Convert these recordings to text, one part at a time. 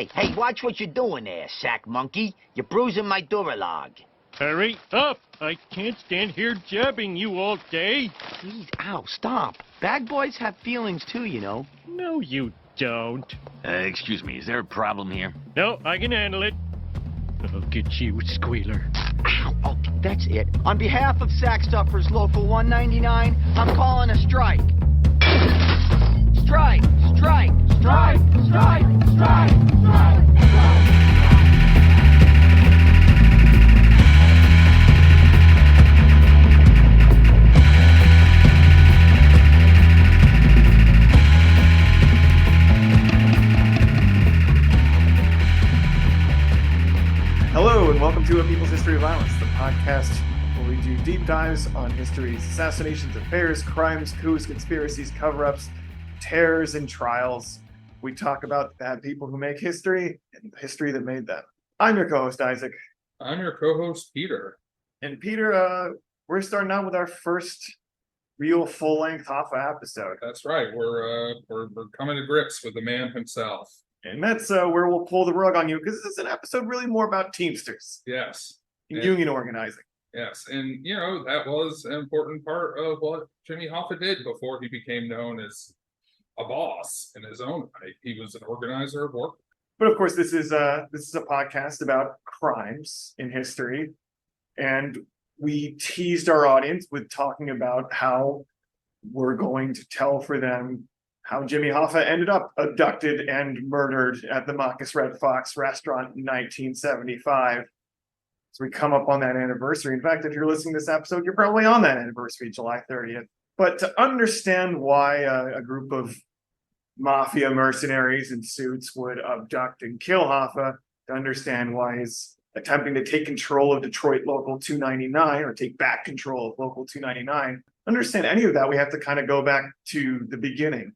Hey, watch what you're doing there, sack monkey. You're bruising my Duralog. Hurry up! I can't stand here jabbing you all day. Please, ow, stop. Bad boys have feelings too, you know. No, you don't. Excuse me, is there a problem here? No, I can handle it. I'll get you, Squealer. Ow, oh, that's it. On behalf of Sack Stuffers Local 199, I'm calling a strike. Strike, strike, strike, strike, strike, strike, strike. Hello and welcome to A People's History of Violence, the podcast where we do deep dives on history's assassinations, affairs, crimes, coups, conspiracies, cover-ups, terrors, and trials. We talk about the bad people who make history and the history that made them. I'm your co-host, Isaac. I'm your co-host, Peter. And Peter, we're starting out with our first real full-length Hoffa episode. That's right. We're coming to grips with the man himself. And that's where we'll pull the rug on you, because this is an episode really more about Teamsters. Yes. And union organizing. Yes. And, you know, that was an important part of what Jimmy Hoffa did before he became known as a boss in his own right. He was an organizer of work. But of course, this is a podcast about crimes in history. And we teased our audience with talking about how we're going to tell for them how Jimmy Hoffa ended up abducted and murdered at the Marcus Red Fox restaurant in 1975. So we come up on that anniversary. In fact, if you're listening to this episode, you're probably on that anniversary, July 30th. But to understand why a group of mafia mercenaries in suits would abduct and kill Hoffa, to understand why he's attempting to take control of Detroit Local 299, or take back control of Local 299, understand any of that, we have to kind of go back to the beginning.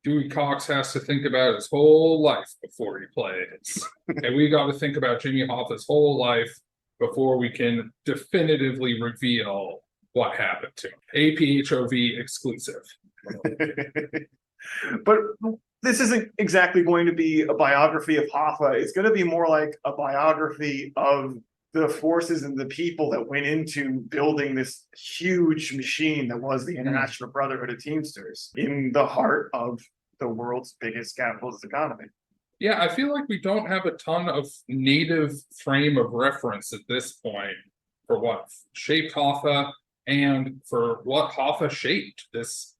Dewey Cox has to think about his whole life before he plays. And we got to think about Jimmy Hoffa's whole life before we can definitively reveal what happened to him. APHOV exclusive. But this isn't exactly going to be a biography of Hoffa. It's going to be more like a biography of the forces and the people that went into building this huge machine that was the International Brotherhood of Teamsters in the heart of the world's biggest capitalist economy. Yeah, I feel like we don't have a ton of native frame of reference at this point for what shaped Hoffa and for what Hoffa shaped this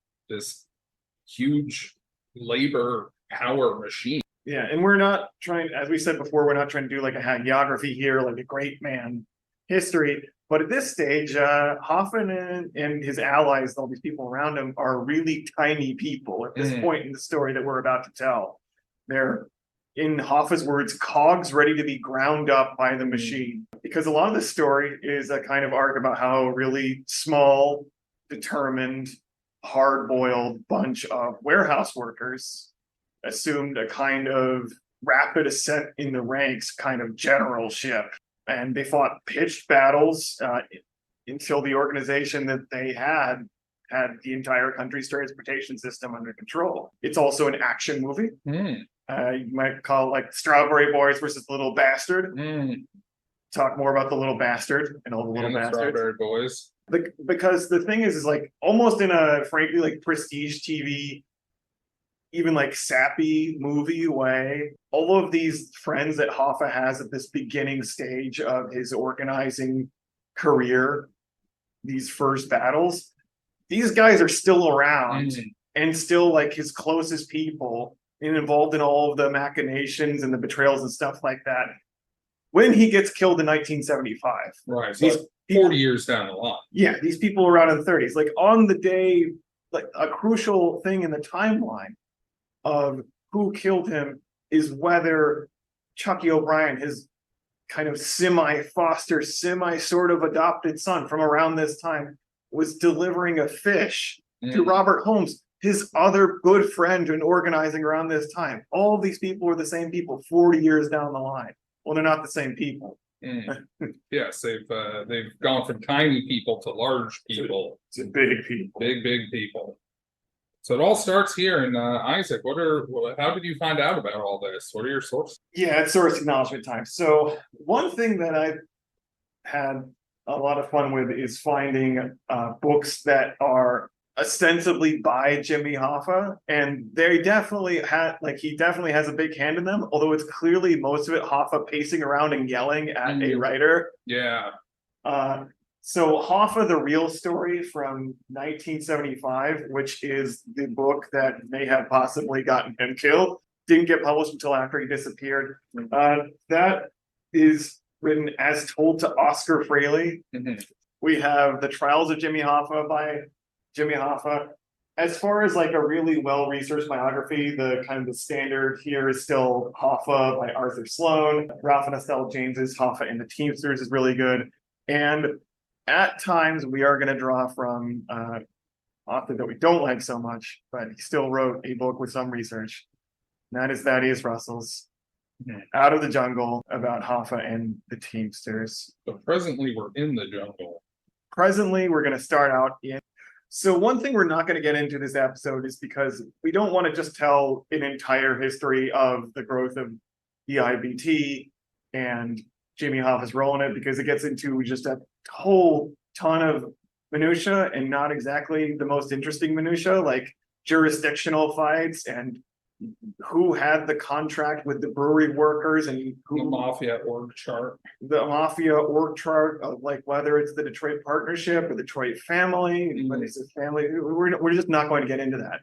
huge labor power machine. Yeah, and we're not trying, as we said before, we're not trying to do like a hagiography here, like a great man history. But at this stage, Hoffa and his allies, all these people around him, are really tiny people at this point in the story that we're about to tell. They're, in Hoffa's words, cogs ready to be ground up by the machine. Because a lot of the story is a kind of arc about how a really small, determined, hard-boiled bunch of warehouse workers assumed a kind of rapid ascent in the ranks kind of generalship. And they fought pitched battles until the organization that they had the entire country's transportation system under control. It's also an action movie. You might call it like Strawberry Boys versus Little Bastard. Talk more about the Little Bastard and all the little bastards. Strawberry Boys. Because the thing is like almost in a frankly like prestige TV, even like sappy movie way, all of these friends that Hoffa has at this beginning stage of his organizing career, these first battles, these guys are still around and still like his closest people and involved in all of the machinations and the betrayals and stuff like that when he gets killed in 1975. Right, so 40 years down the line. Yeah, these people around in the 30s, like on the day, like a crucial thing in the timeline of who killed him is whether Chucky O'Brien, his kind of semi-foster, sort of adopted son from around this time, was delivering a fish to Robert Holmes, his other good friend and organizing around this time. All of these people are the same people 40 years down the line. Well, they're not the same people. Yes, they've gone from tiny people to large people. To big people. Big people. So it all starts here. And Isaac, how did you find out about all this? What are your sources? Yeah, it's source acknowledgement time. So one thing that I've had a lot of fun with is finding books that are ostensibly by Jimmy Hoffa, and they definitely he definitely has a big hand in them, although it's clearly most of it Hoffa pacing around and yelling at a writer. Yeah. So Hoffa, the Real Story from 1975, which is the book that may have possibly gotten him killed, didn't get published until after he disappeared. That is written as told to Oscar Fraley. We have The Trials of Jimmy Hoffa by Jimmy Hoffa. As far as like a really well-researched biography, the kind of the standard here is still Hoffa by Arthur Sloan. Ralph and Estelle James's Hoffa and the Teamsters is really good. And at times we are going to draw from author that we don't like so much, but he still wrote a book with some research. And that is Thaddeus Russell's Out of the Jungle about Hoffa and the Teamsters. So presently we're in the jungle. Presently, we're going to start out in. So one thing we're not going to get into this episode is because we don't want to just tell an entire history of the growth of the IBT and Jimmy Hoffa's role in it, because it gets into just a whole ton of minutia and not exactly the most interesting minutia, like jurisdictional fights and who had the contract with the brewery workers and who The mafia org chart. the mafia org chart of like whether it's the Detroit Partnership or the Detroit family, but it's a family. We're just not going to get into that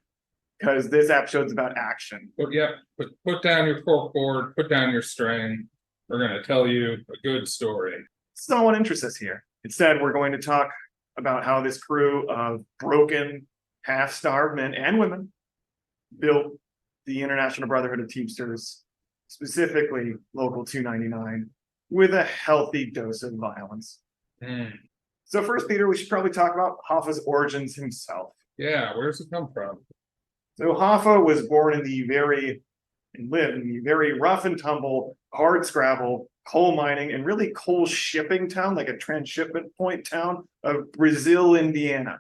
because this episode's about action. But yeah, put down your cork board, put down your string. We're going to tell you a good story. It's not what interests us here. Instead, we're going to talk about how this crew of broken, half-starved men and women built the International Brotherhood of Teamsters, specifically Local 299, with a healthy dose of violence. So first, Peter, we should probably talk about Hoffa's origins himself. Yeah, where's it come from? So Hoffa was born in the lived in the very rough and tumble, hard scrabble, coal mining, and really coal shipping town, like a transshipment point town of Brazil, Indiana.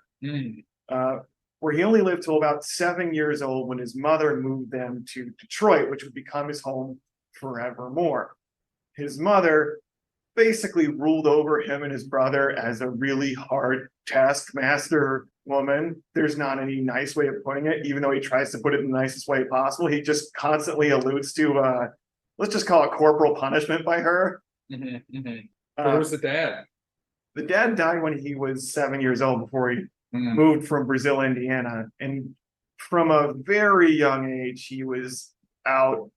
Where he only lived till about 7 years old when his mother moved them to Detroit, which would become his home forevermore. His mother basically ruled over him and his brother as a really hard taskmaster woman. There's not any nice way of putting it, even though he tries to put it in the nicest way possible. He just constantly alludes to, let's just call it corporal punishment by her. Where was the dad? The dad died when he was 7 years old before he moved from Brazil, Indiana. And from a very young age, he was out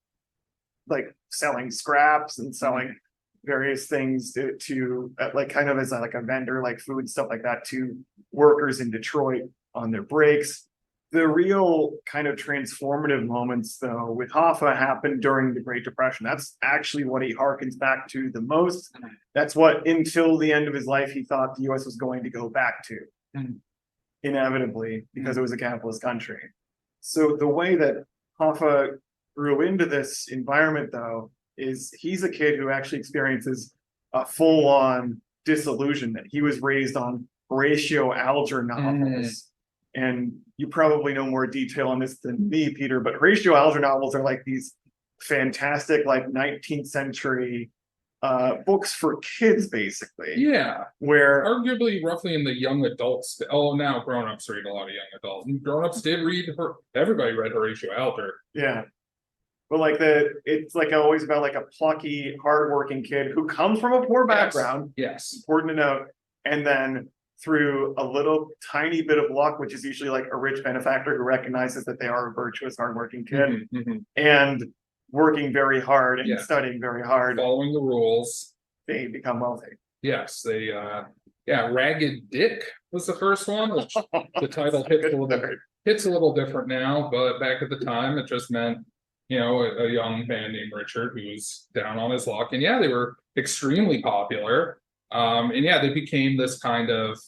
like selling scraps and selling various things to like kind of as like a vendor, like food, stuff like that, to workers in Detroit on their breaks. The real kind of transformative moments, though, with Hoffa happened during the Great Depression. That's actually what he harkens back to the most. That's what, until the end of his life, he thought the U.S. was going to go back to. Inevitably, because it was a capitalist country. So the way that Hoffa grew into this environment, though, is he's a kid who actually experiences a full-on disillusionment. He was raised on Horatio Alger novels. And you probably know more detail on this than me, Peter, but Horatio Alger novels are like these fantastic, like 19th century books for kids, basically. Yeah. Where arguably roughly in the young adults. Oh, now grown-ups read a lot of young adults. And grown-ups did read everybody read Horatio Alger. Yeah. But like it's like always about like a plucky, hardworking kid who comes from a poor background. Yes. Important to note. And then through a little tiny bit of luck, which is usually like a rich benefactor who recognizes that they are a virtuous, hardworking kid, and working very hard and studying very hard, following the rules, they become wealthy. Yes, they Ragged Dick was the first one, which the title hits a little different now, but back at the time it just meant, you know, a young man named Richard who was down on his luck. And they were extremely popular. And they became this kind of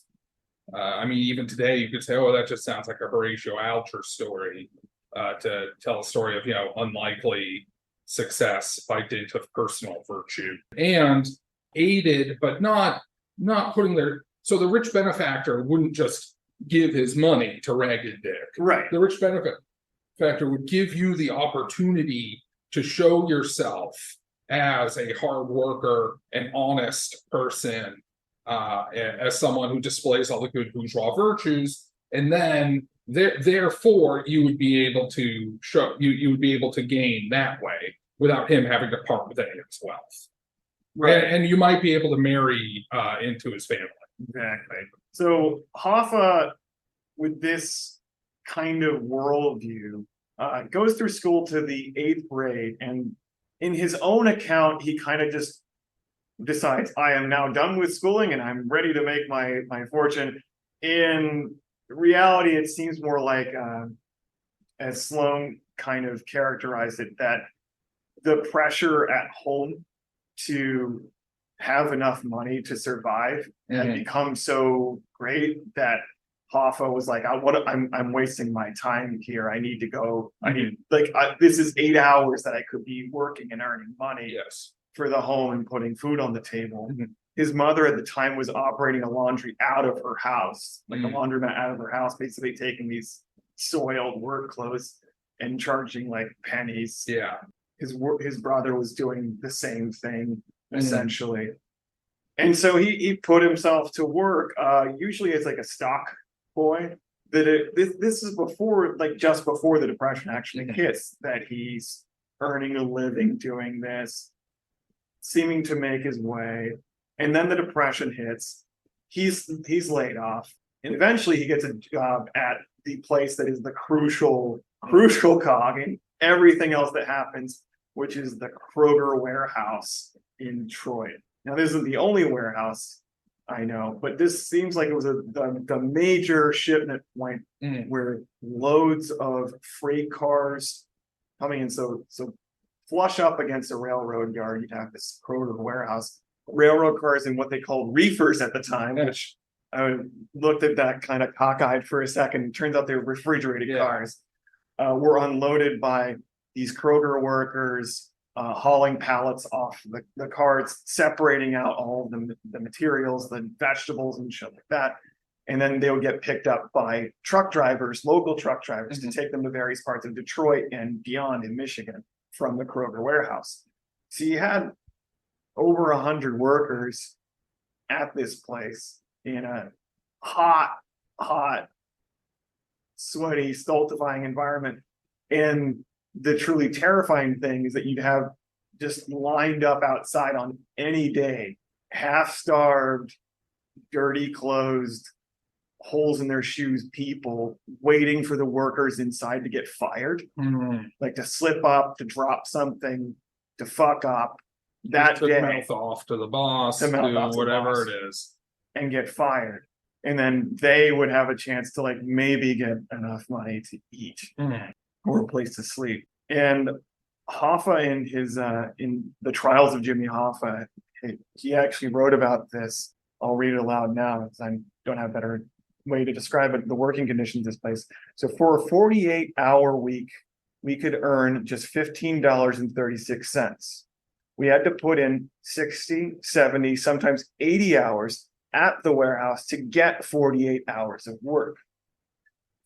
I mean, even today you could say, oh, that just sounds like a Horatio Alger story, to tell a story of, unlikely success by dint of personal virtue, and aided, but not putting so the rich benefactor wouldn't just give his money to Ragged Dick. Right. The rich benefit factor would give you the opportunity to show yourself as a hard worker, an honest person, as someone who displays all the good bourgeois virtues, and then therefore you would be able to show you would be able to gain that way without him having to part with any of his wealth. Right. And you might be able to marry into his family. Exactly. So Hoffa, with this kind of worldview, goes through school to the 8th grade, and in his own account, he kind of just decides, I am now done with schooling and I'm ready to make my fortune. In reality, it seems more like, as Sloan kind of characterized it, that the pressure at home to have enough money to survive had become so great that Hoffa was like, I'm wasting my time here. I need to go. I need this is 8 hours that I could be working and earning money. Yes. For the home and putting food on the table. His mother at the time was operating a laundry out of her house, like a laundromat out of her house, basically taking these soiled work clothes and charging like pennies. Yeah. His brother was doing the same thing essentially. And so he put himself to work, usually as like a stock boy. This is before, like just before the Depression actually hits, that he's earning a living doing this, seeming to make his way. And then the Depression hits. He's laid off, and eventually he gets a job at the place that is the crucial cog in everything else that happens, which is the Kroger warehouse in Detroit. Now, this isn't the only warehouse I know, but this seems like it was the major shipment point where loads of freight cars coming in. So flush up against a railroad yard, you'd have this Kroger warehouse. Railroad cars and what they called reefers at the time, which I looked at that kind of cockeyed for a second. It turns out they were refrigerated cars. Were unloaded by these Kroger workers, hauling pallets off the carts, separating out all of the materials, the vegetables and shit like that. And then they would get picked up by truck drivers, local truck drivers, to take them to various parts of Detroit and beyond in Michigan from the Kroger warehouse. So you had over 100 workers at this place in a hot, sweaty, stultifying environment. And the truly terrifying thing is that you'd have just lined up outside on any day, half-starved, dirty clothes, holes in their shoes people waiting for the workers inside to get fired, like to slip up, to drop something, to fuck up that to day, mouth off to the boss, to whatever it is, and get fired. And then they would have a chance to like maybe get enough money to eat or a place to sleep. And Hoffa, in his in the Trials of Jimmy Hoffa, he actually wrote about this. I'll read it aloud now because I don't have a better way to describe it. The working conditions of this place. So for a 48-hour week, we could earn just $15.36. We had to put in 60, 70, sometimes 80 hours at the warehouse to get 48 hours of work.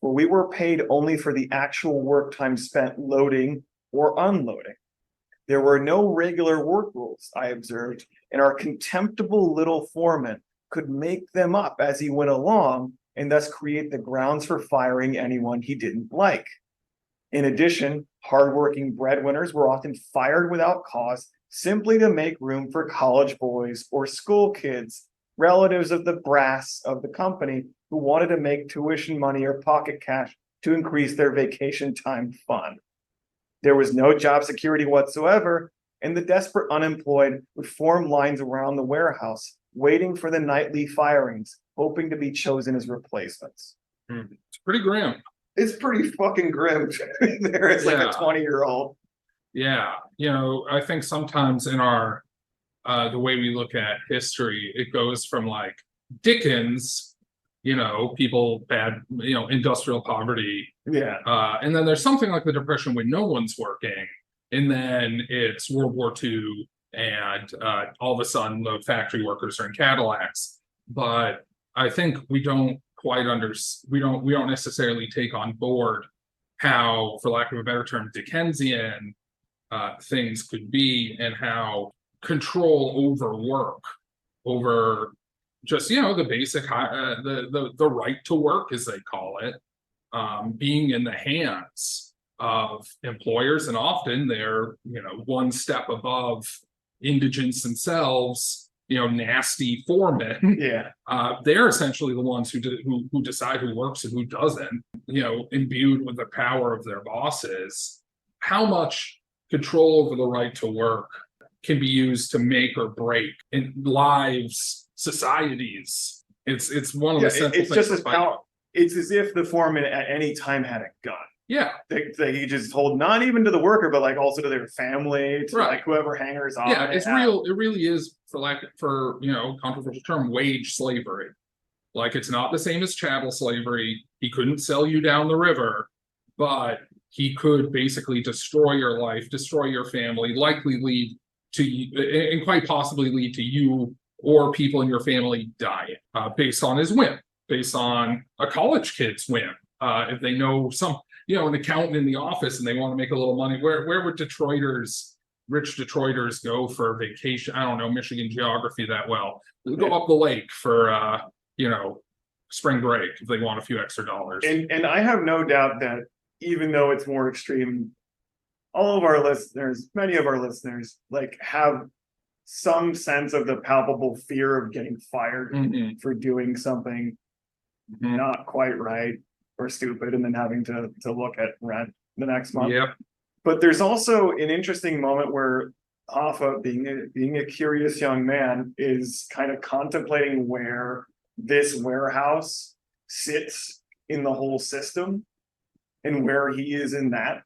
Well, we were paid only for the actual work time spent loading or unloading. There were no regular work rules, I observed, and our contemptible little foreman could make them up as he went along and thus create the grounds for firing anyone he didn't like. In addition, hardworking breadwinners were often fired without cause simply to make room for college boys or school kids, relatives of the brass of the company who wanted to make tuition money or pocket cash to increase their vacation time fund. There was no job security whatsoever, and the desperate unemployed would form lines around the warehouse, waiting for the nightly firings, hoping to be chosen as replacements. It's pretty grim. It's pretty fucking grim. There is like a 20-year-old. Yeah, I think sometimes in our the way we look at history, it goes from like Dickens, people bad, industrial poverty. Yeah. And then there's something like the Depression when no one's working, and then it's World War II, and all of a sudden the factory workers are in Cadillacs. But I think we don't quite we don't necessarily take on board how, for lack of a better term, Dickensian things could be, and how control over work, over just the basic the right to work, as they call it, being in the hands of employers, and often they're one step above indigents themselves, nasty foremen. Yeah. They're essentially the ones who decide who works and who doesn't, imbued with the power of their bosses. How much control over the right to work can be used to make or break in lives, societies? It's one of the central it's just as power. It's as if the foreman at any time had a gun. Yeah, they he just told, not even to the worker, but like also to their family, to right. like whoever hangers on. Yeah, it's real. It really is, for controversial term, wage slavery. Like, it's not the same as chattel slavery. He couldn't sell you down the river, but he could basically destroy your life, destroy your family, likely lead to you, and quite possibly lead to you or people in your family dying, based on his whim, based on a college kid's whim. If they know an accountant in the office and they want to make a little money, where would rich Detroiters go for vacation? I don't know Michigan geography that well. They'll go up the lake for spring break if they want a few extra dollars. And I have no doubt that even though it's more extreme, all of our listeners, many of our listeners, like, have some sense of the palpable fear of getting fired for doing something not quite right or stupid, and then having to look at rent the next month. Yep. But there's also an interesting moment where Hoffa, being a curious young man, is kind of contemplating where this warehouse sits in the whole system and where he is in that.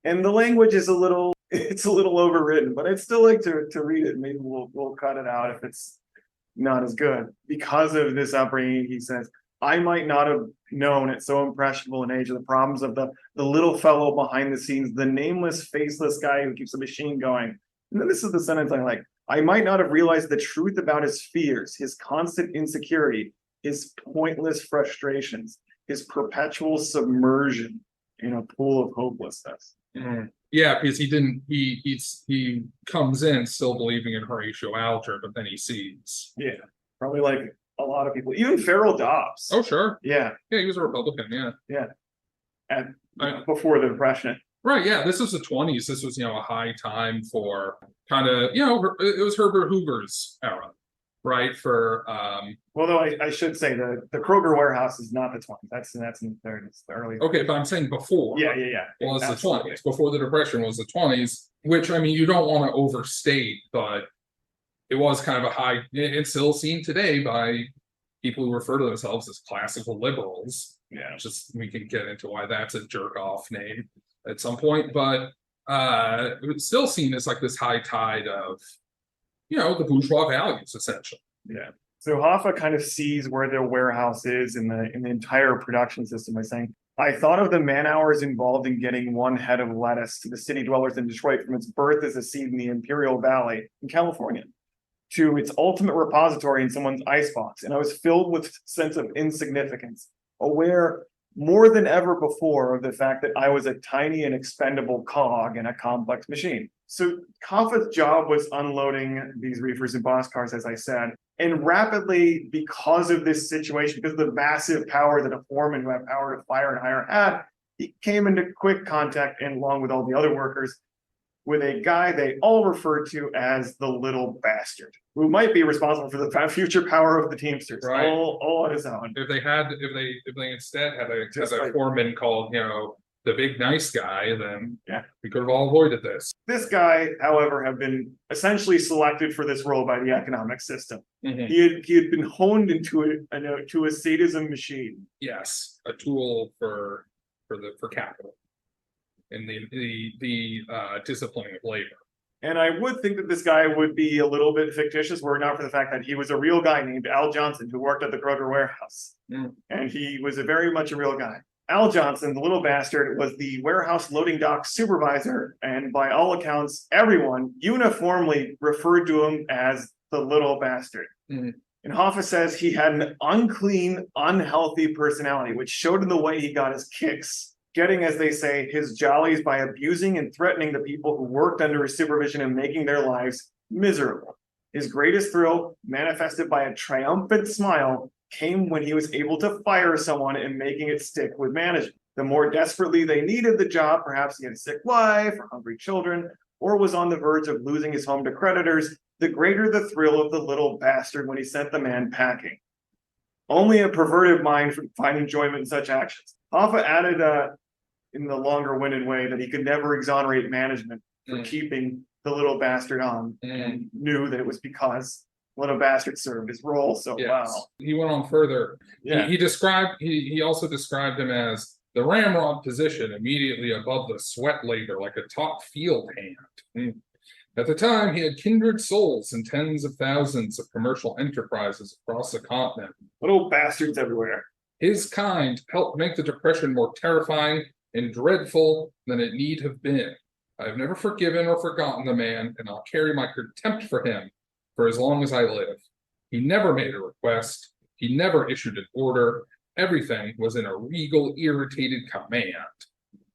And the language is a little overwritten, but I'd still like to read it. Maybe we'll cut it out if it's not as good. Because of this upbringing, he says, I might not have known at so impressionable an age of the problems of the little fellow behind the scenes, the nameless, faceless guy who keeps a machine going. And then this is the sentence I like. I might not have realized the truth about his fears, his constant insecurity, his pointless frustrations, his perpetual submersion in a pool of hopelessness. Yeah, because he comes in still believing in Horatio Alger, but then he sees. Yeah, probably like a lot of people, even Farrell Dobbs. Oh, sure. Yeah, he was a Republican. Yeah, before the Depression. Right. Yeah, this was the 20s. This was a high time for kind of it was Herbert Hoover's era, right? For well, though I should say the Kroger warehouse is not the 20s. That's in the 30s, the early 30s. Okay, but I'm saying before. Yeah. Well, it's the 20s. Before the Depression was the 20s, which, I mean, you don't want to overstate, but it was kind of a high. It's still seen today by people who refer to themselves as classical liberals. Yeah, just we can get into why that's a jerk off name at some point, but it's still seen as like this high tide of the bourgeois values, essentially. Yeah. So Hoffa kind of sees where their warehouse is in the entire production system by saying, I thought of the man hours involved in getting one head of lettuce to the city dwellers in Detroit from its birth as a seed in the Imperial Valley in California to its ultimate repository in someone's icebox. And I was filled with sense of insignificance, aware more than ever before of the fact that I was a tiny and expendable cog in a complex machine. So Hoffa's job was unloading these reefers and boxcars, as I said, and rapidly, because of this situation, because of the massive power that a foreman who had power to fire and hire had, he came into quick contact, and along with all the other workers, with a guy they all referred to as the little bastard, who might be responsible for the future power of the Teamsters, right? All on his own. If they instead had a foreman called, the big nice guy, then we could have all avoided this. This guy, however, had been essentially selected for this role by the economic system. Mm-hmm. He had been honed into a sadism machine. Yes, a tool for capital in the disciplining of labor. And I would think that this guy would be a little bit fictitious were it not for the fact that he was a real guy named Al Johnson who worked at the Kroger warehouse. And he was very much a real guy. Al Johnson, the little bastard, was the warehouse loading dock supervisor, and by all accounts, everyone uniformly referred to him as the little bastard. And Hoffa says he had an unclean, unhealthy personality, which showed in the way he got his kicks, getting, as they say, his jollies by abusing and threatening the people who worked under his supervision and making their lives miserable. His greatest thrill, manifested by a triumphant smile, came when he was able to fire someone and making it stick with management. The more desperately they needed the job, perhaps he had a sick wife or hungry children, or was on the verge of losing his home to creditors, the greater the thrill of the little bastard when he sent the man packing. Only a perverted mind would find enjoyment in such actions. Hoffa added in the longer-winded way that he could never exonerate management for keeping the little bastard on, and knew that it was because little bastard served his role so well. He went on further. Yeah. He also described him as the ramrod position immediately above the sweat labor, like a top field hand. At the time, he had kindred souls in tens of thousands of commercial enterprises across the continent. Little bastards everywhere. His kind helped make the Depression more terrifying and dreadful than it need have been. I have never forgiven or forgotten the man, and I'll carry my contempt for him for as long as I live. He never made a request. He never issued an order. Everything was in a regal, irritated command.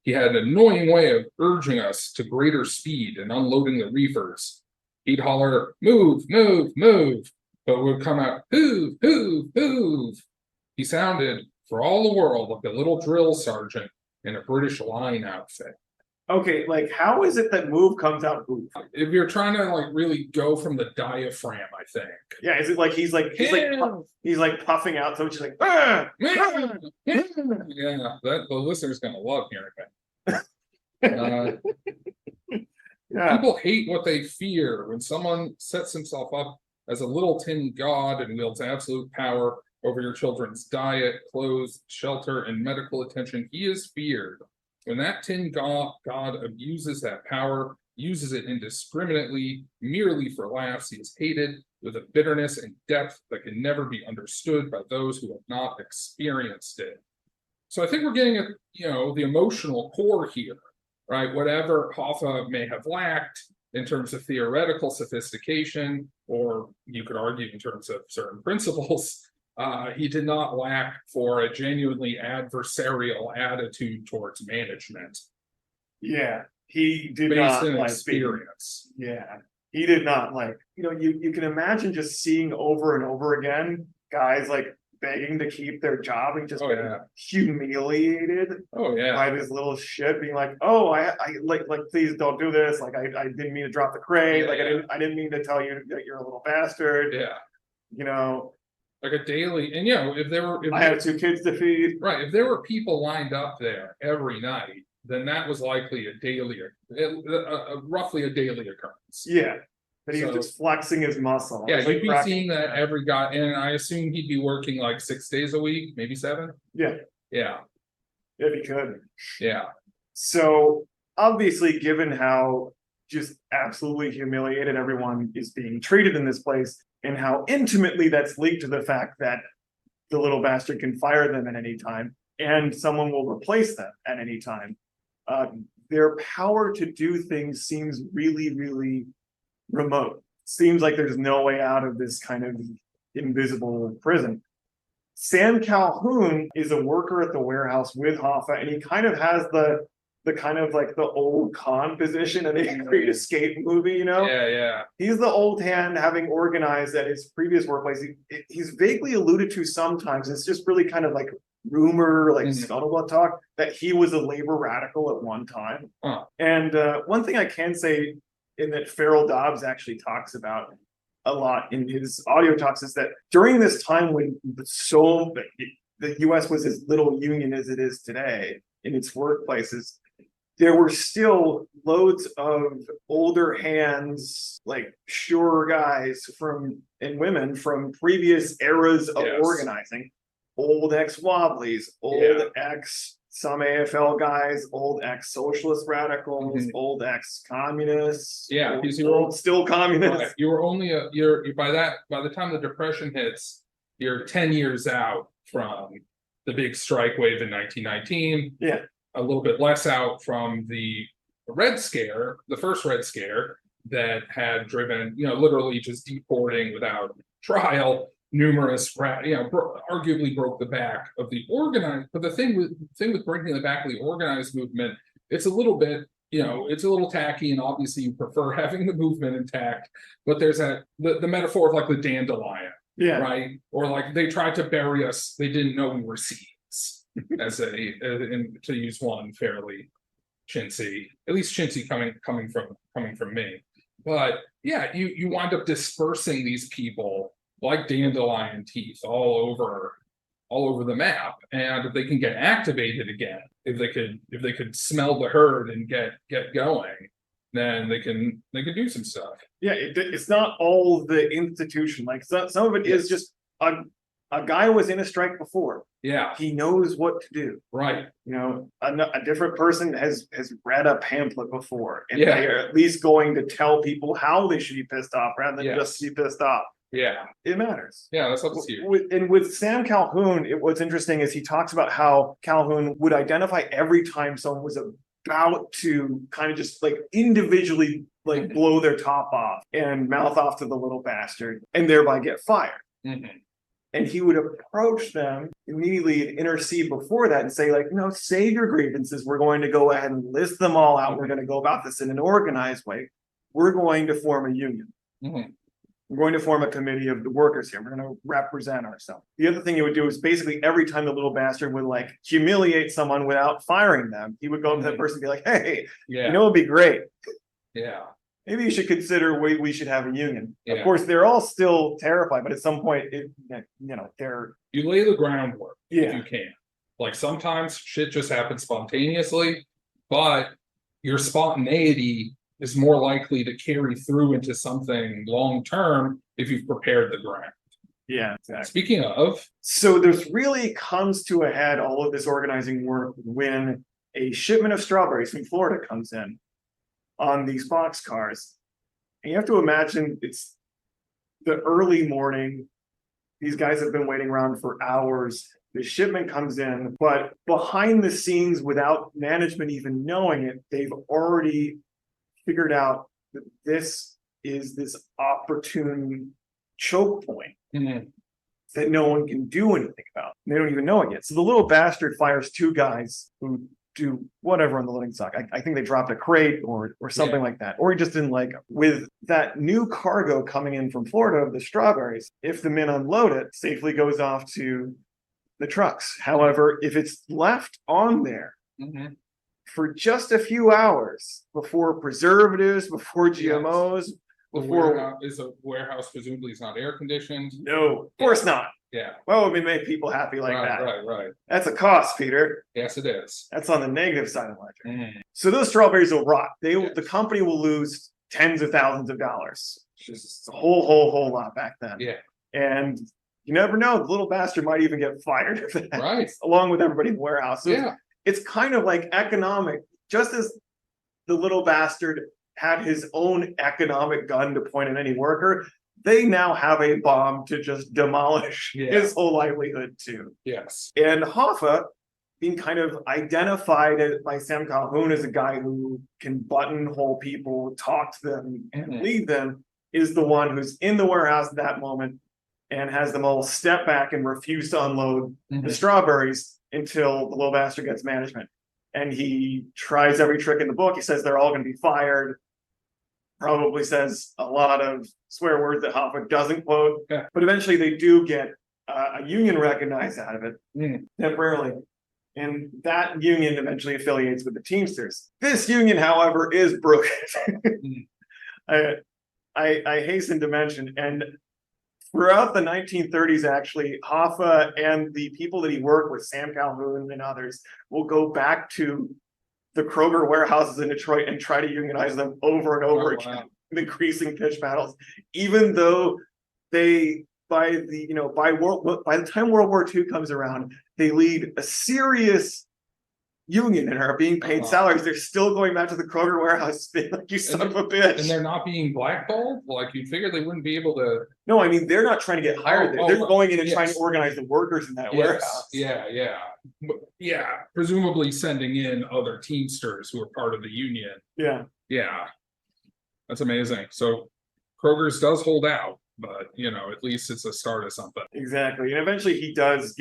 He had an annoying way of urging us to greater speed and unloading the reefers. He'd holler, "Move, move, move," but would come out, "Hoove, hoove, hoove." He sounded, for all the world, like a little drill sergeant in a British line outfit. Okay, like how is it that move comes out move? If you're trying to like really go from the diaphragm, I think. Yeah, is it like he's puffing out so much like ah! Yeah, that the listener's gonna love hearing that. Yeah. People hate what they fear. When someone sets himself up as a little tin god and wields absolute power over your children's diet, clothes, shelter, and medical attention, he is feared. When that tin god abuses that power, uses it indiscriminately, merely for laughs, he is hated with a bitterness and depth that can never be understood by those who have not experienced it. So I think we're getting at, the emotional core here, right? Whatever Hoffa may have lacked in terms of theoretical sophistication, or you could argue in terms of certain principles, he did not lack for a genuinely adversarial attitude towards management. Yeah, he did based not in like experience. Yeah, he did not like. You can imagine just seeing over and over again guys like begging to keep their job and just being humiliated by this little shit, being like, "Oh, I like please don't do this. Like I didn't mean to drop the crate. I didn't mean to tell you that you're a little bastard." Yeah. Like a daily, and if I have 2 kids to feed. Right, if there were people lined up there every night, then that was likely roughly a daily occurrence. Yeah, but he was just flexing his muscle. Yeah, you'd be seeing that every guy, and I assume he'd be working like 6 days a week, maybe 7. Yeah, if he could. Yeah. So obviously, given how just absolutely humiliated everyone is being treated in this place, and how intimately that's linked to the fact that the little bastard can fire them at any time, and someone will replace them at any time. Their power to do things seems really, really remote. Seems like there's no way out of this kind of invisible prison. Sam Calhoun is a worker at the warehouse with Hoffa, and he kind of has the kind of like the old con position in a Great Escape movie, Yeah. He's the old hand, having organized at his previous workplace. He's vaguely alluded to sometimes. It's just really kind of like rumor, like scuttlebutt talk, that he was a labor radical at one time. And one thing I can say, in that Farrell Dobbs actually talks about a lot in his audio talks, is that during this time when the U.S. was as little union as it is today in its workplaces, there were still loads of older hands, like sure guys and women from previous eras of organizing, old ex-Wobblies, old some AFL guys, old ex-socialist radicals, old ex-communists, because still communists. Right. You were only by the time the Depression hits, you're 10 years out from the big strike wave in 1919. Yeah. A little bit less out from the Red Scare, the first Red Scare that had driven, literally just deporting without trial numerous, arguably broke the back of the organized. But the thing with breaking the back of the organized movement, it's a little bit, it's a little tacky, and obviously you prefer having the movement intact. But there's the metaphor of like the dandelion, right? Or like they tried to bury us, they didn't know we were seeds, to use one fairly chintzy, at least chintzy coming from me. But yeah, you wind up dispersing these people like dandelion teeth all over the map. And if they can get activated again, if they could smell the herd and get going, then they can do some stuff. Yeah, it's not all the institution. Like some of it is just a guy was in a strike before. Yeah, he knows what to do. Right. A different person has read a pamphlet before, and they are at least going to tell people how they should be pissed off rather than just be pissed off. Yeah, it matters. Yeah, that's what's huge. And with Sam Calhoun, what's interesting is he talks about how Calhoun would identify every time someone was about to kind of just like individually like blow their top off and mouth off to the little bastard and thereby get fired. And he would approach them immediately and intercede before that and say, like, save your grievances. We're going to go ahead and list them all out. We're going to go about this in an organized way. We're going to form a union. We're going to form a committee of the workers here. We're going to represent ourselves. The other thing he would do is basically every time the little bastard would like humiliate someone without firing them, he would go to that person and be like, hey, it'd be great. Yeah. Maybe you should consider we should have a union. Of course, they're all still terrified, but at some point, they're... You lay the groundwork if you can. Like sometimes shit just happens spontaneously, but your spontaneity is more likely to carry through into something long-term if you've prepared the ground. Yeah, exactly. Speaking of... So this really comes to a head, all of this organizing work, when a shipment of strawberries from Florida comes in on these boxcars. And you have to imagine it's the early morning. These guys have been waiting around for hours. The shipment comes in, but behind the scenes, without management even knowing it, they've already figured out that this is this opportune choke point that no one can do anything about. They don't even know it yet. So the little bastard fires two guys who do whatever on the loading dock. I think they dropped a crate or something like that. Or he just didn't like it. With that new cargo coming in from Florida, the strawberries, if the men unload it, safely goes off to the trucks. However, if it's left on there for just a few hours before preservatives, before GMOs, before... Is a warehouse presumably is not air conditioned? No, of course not. Yeah. Why would we make people happy like that? Right. That's a cost, Peter. Yes, it is. That's on the negative side of the ledger. So those strawberries will rot. The company will lose tens of thousands of dollars. It's just a whole lot back then. Yeah. And you never know, the little bastard might even get fired for that. Right. Along with everybody in the warehouse. So it's kind of like economic, just as the little bastard had his own economic gun to point at any worker, they now have a bomb to just demolish his whole livelihood too. Yes. And Hoffa, being kind of identified by Sam Calhoun as a guy who can buttonhole people, talk to them, and lead them, is the one who's in the warehouse at that moment and has them all step back and refuse to unload the strawberries until the little bastard gets management. And he tries every trick in the book. He says they're all going to be fired. Probably says a lot of swear words that Hoffa doesn't quote, but eventually they do get a union recognized out of it temporarily. And that union eventually affiliates with the Teamsters. This union, however, is broken. I hasten to mention, and throughout the 1930s, actually, Hoffa and the people that he worked with, Sam Calhoun and others, will go back to the Kroger warehouses in Detroit and try to unionize them over and over again, increasing pitch battles, even though they, by the time World War II comes around, they lead a serious union and are being paid salaries. They're still going back to the Kroger warehouse, being like, you son of a bitch. And they're not being blackballed? Like, you'd figure they wouldn't be able to... No, I mean, they're not trying to get hired there. They're going in and trying to organize the workers in that warehouse. Yeah. Presumably sending in other Teamsters who are part of the union. Yeah. That's amazing. So Kroger's does hold out. but at least it's a start of something. Exactly. And eventually he does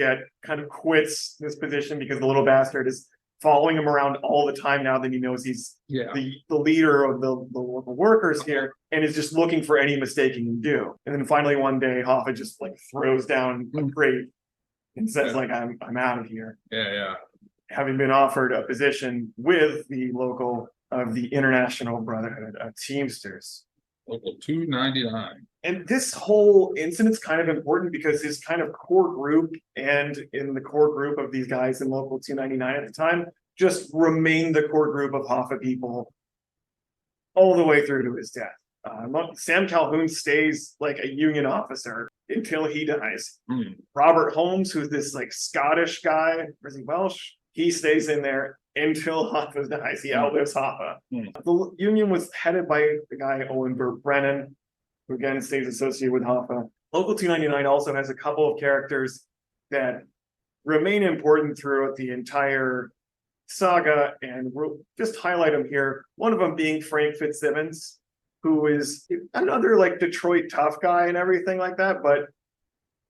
kind of quits this position because the little bastard is following him around all the time now that he knows he's the leader of the local workers here, and is just looking for any mistake he can do. And then finally one day Hoffa just like throws down a crate and says like, I'm out of here. Yeah. Having been offered a position with the local of the International Brotherhood of Teamsters. Local 299. And this whole incident's kind of important because his kind of core group, and in the core group of these guys in Local 299 at the time, just remained the core group of Hoffa people all the way through to his death. Sam Calhoun stays like a Union officer until he dies. Robert Holmes, who's this like Scottish guy, or is he Welsh? He stays in there until Hoffa dies. He outlives Hoffa. The Union was headed by the guy Owen Burt Brennan, who again stays associated with Hoffa. Local 299 also has a couple of characters that remain important throughout the entire saga, and we'll just highlight them here. One of them being Frank Fitzsimmons, who is another like Detroit tough guy and everything like that, but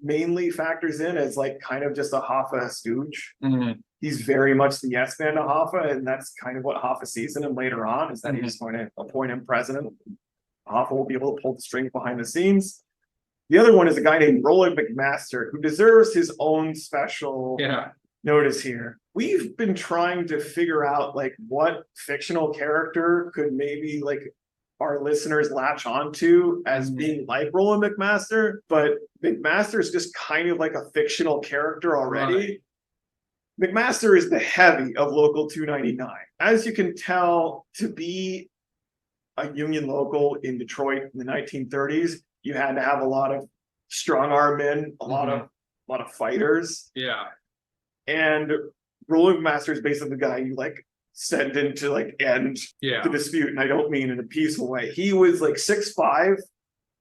mainly factors in as like kind of just a Hoffa stooge. He's very much the yes man to Hoffa, and that's kind of what Hoffa sees in him later on, is that he's going to appoint him president. Hoffa will be able to pull the strings behind the scenes. The other one is a guy named Roland McMaster, who deserves his own special notice here. We've been trying to figure out like what fictional character could maybe like our listeners latch onto as being like Roland McMaster, but McMaster is just kind of like a fictional character already. Right. McMaster is the heavy of Local 299. As you can tell, to be a Union local in Detroit in the 1930s, you had to have a lot of strong arm men, a lot of fighters. Yeah. And Roland McMaster is basically the guy you like send in to like end the dispute. And I don't mean in a peaceful way. He was like 6'5",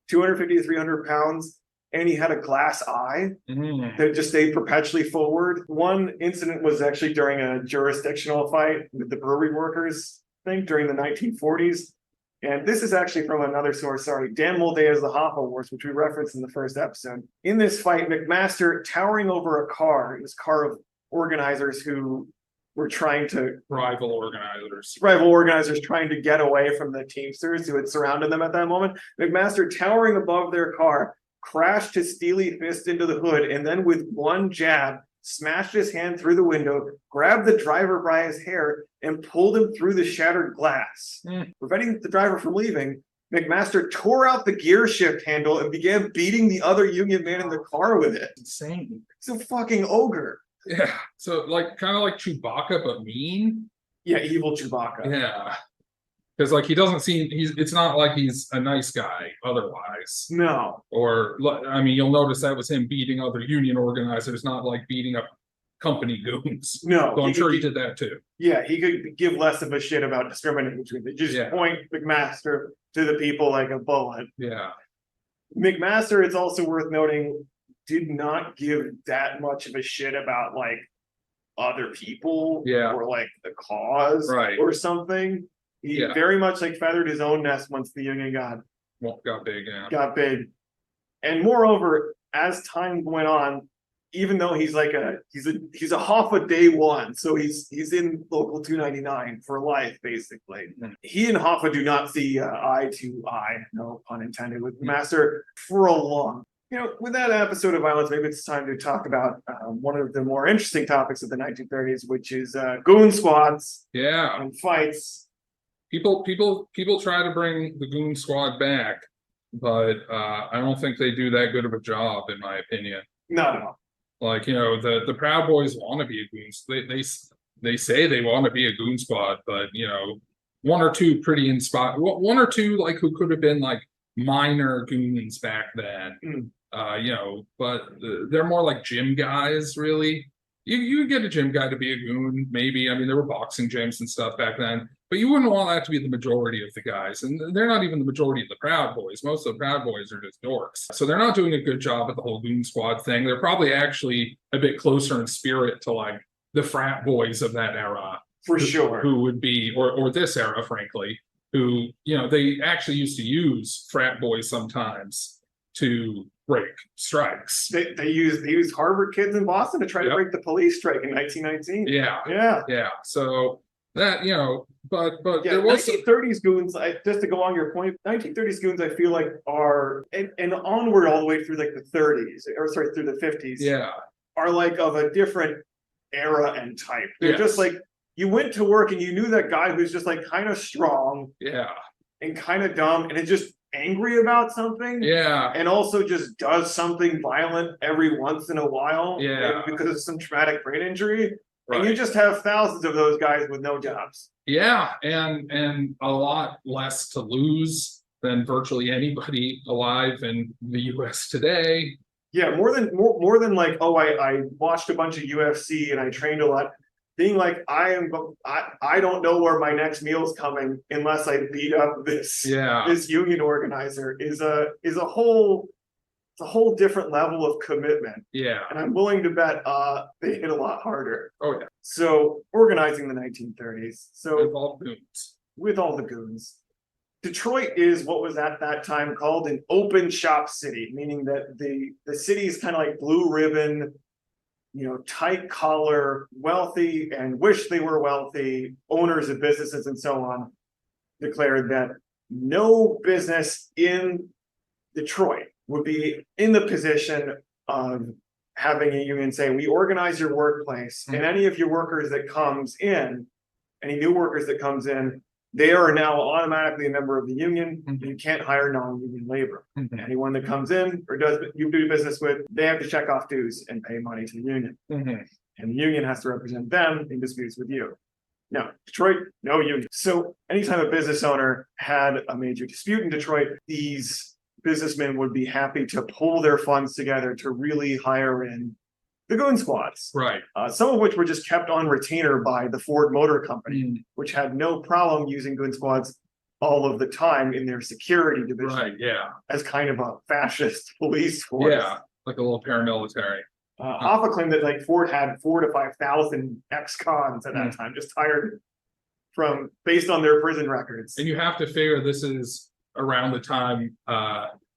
250 to 300 pounds. And he had a glass eye that just stayed perpetually forward. One incident was actually during a jurisdictional fight with the brewery workers, I think, during the 1940s. And this is actually from another source, Dan Muldea's The Hoffa Wars, which we referenced in the first episode. In this fight, McMaster, towering over a car, this car of organizers who were trying to... Rival organizers trying to get away from the Teamsters who had surrounded them at that moment. McMaster, towering above their car, crashed his steely fist into the hood, and then with one jab, smashed his hand through the window, grabbed the driver by his hair, and pulled him through the shattered glass. Preventing the driver from leaving, McMaster tore out the gear shift handle and began beating the other Union man in the car with it. Insane. He's a fucking ogre. Yeah. So like kind of like Chewbacca, but mean. Yeah, evil Chewbacca. Yeah. Because like he doesn't seem it's not like he's a nice guy otherwise. No. Or I mean, you'll notice that was him beating other union organizers, not like beating up company goons. No. So I'm sure he did that too. Yeah, he could give less of a shit about discriminating between them. Just point McMaster to the people like a bullet. Yeah. McMaster, it's also worth noting, did not give that much of a shit about like other people or like the cause or something. He very much like feathered his own nest once the Union got big. Got big. And moreover, as time went on, even though he's like he's a Hoffa day one, so he's in Local 299 for life, basically. He and Hoffa do not see eye to eye, no pun intended, with Master for a long. With that episode of violence, maybe it's time to talk about one of the more interesting topics of the 1930s, which is goon squads and fights. People try to bring the goon squad back, but I don't think they do that good of a job, in my opinion. Not at all. Like, the Proud Boys want to be a goon. They say they want to be a goon squad, but one or two pretty inspired, one or two like who could have been like minor goons back then. But they're more like gym guys, really. You get a gym guy to be a goon, maybe. I mean, there were boxing gyms and stuff back then, but you wouldn't want that to be the majority of the guys. And they're not even the majority of the Proud Boys. Most of the Proud Boys are just dorks. So they're not doing a good job at the whole goon squad thing. They're probably actually a bit closer in spirit to like the frat boys of that era. For sure. Who would be, or this era, frankly, who, they actually used to use frat boys sometimes to break strikes. They used Harvard kids in Boston to try to Yep. break the police strike in 1919. Yeah, Yeah. yeah. So that, but Yeah, there was 1930s goons, just to go on your point, 1930s goons, I feel like are, and onward all the way through like the 30s, or sorry, through the 50s, yeah, are like of a different era and type. They're Yes. just like, you went to work and you knew that guy who's just like kind of strong yeah, and kind of dumb and is just angry about something. yeah, And also just does something violent every once in a while. Yeah. Because of some traumatic brain injury. And you right. just have thousands of those guys with no jobs. Yeah, and a lot less to lose than virtually anybody alive in the US today. Yeah, more than like, oh, I watched a bunch of UFC and I trained a lot. Being like, I don't know where my next meal's coming unless I beat up this Yeah, this union organizer is a whole different level of commitment. yeah. And I'm willing to bet they hit a lot harder. Oh yeah. So organizing the 1930s. So Involved goons. with all the goons. Detroit is what was at that time called an open shop city, meaning that the city is kind of like blue ribbon, tight collar, wealthy and wish they were wealthy, owners of businesses and so on, declared that no business in Detroit would be in the position of having a union say, we organize your workplace, and any of your workers that comes in, any new workers that comes in, they are now automatically a member of the union. You can't hire non-union labor. Anyone that comes in or does you do business with, they have to check off dues and pay money to the union. And the union has to represent them in disputes with you. Now, Detroit, no union. So anytime a business owner had a major dispute in Detroit, these businessmen would be happy to pull their funds together to really hire in the goon squads. Right. Some of which were just kept on retainer by the Ford Motor Company, which had no problem using goon squads all of the time in their security division. Right. Yeah. As kind of a fascist police force. Yeah. Like a little paramilitary. Hoffa claimed that like Ford had 4,000 to 5,000 ex-cons at that time, just hired based on their prison records. And you have to figure this is around the time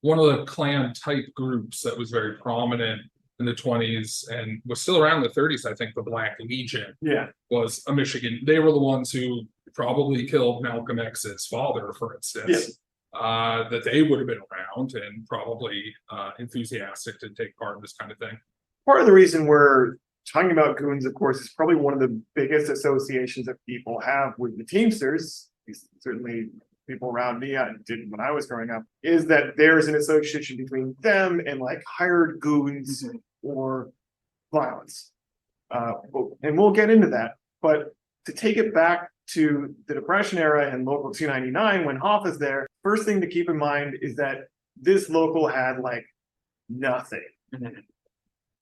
one of the Klan type groups that was very prominent in the 20s and was still around the 30s, I think, the Black Legion was a Michigan. They were the ones who probably killed Malcolm X's father, for instance. That they would have been around and probably enthusiastic to take part in this kind of thing. Part of the reason we're talking about goons, of course, is probably one of the biggest associations that people have with the Teamsters. Certainly people around me, I did when I was growing up, is that there's an association between them and like hired goons or violence. And we'll get into that. But to take it back to the Depression era and Local 299, when Hoffa's there, first thing to keep in mind is that this local had like nothing.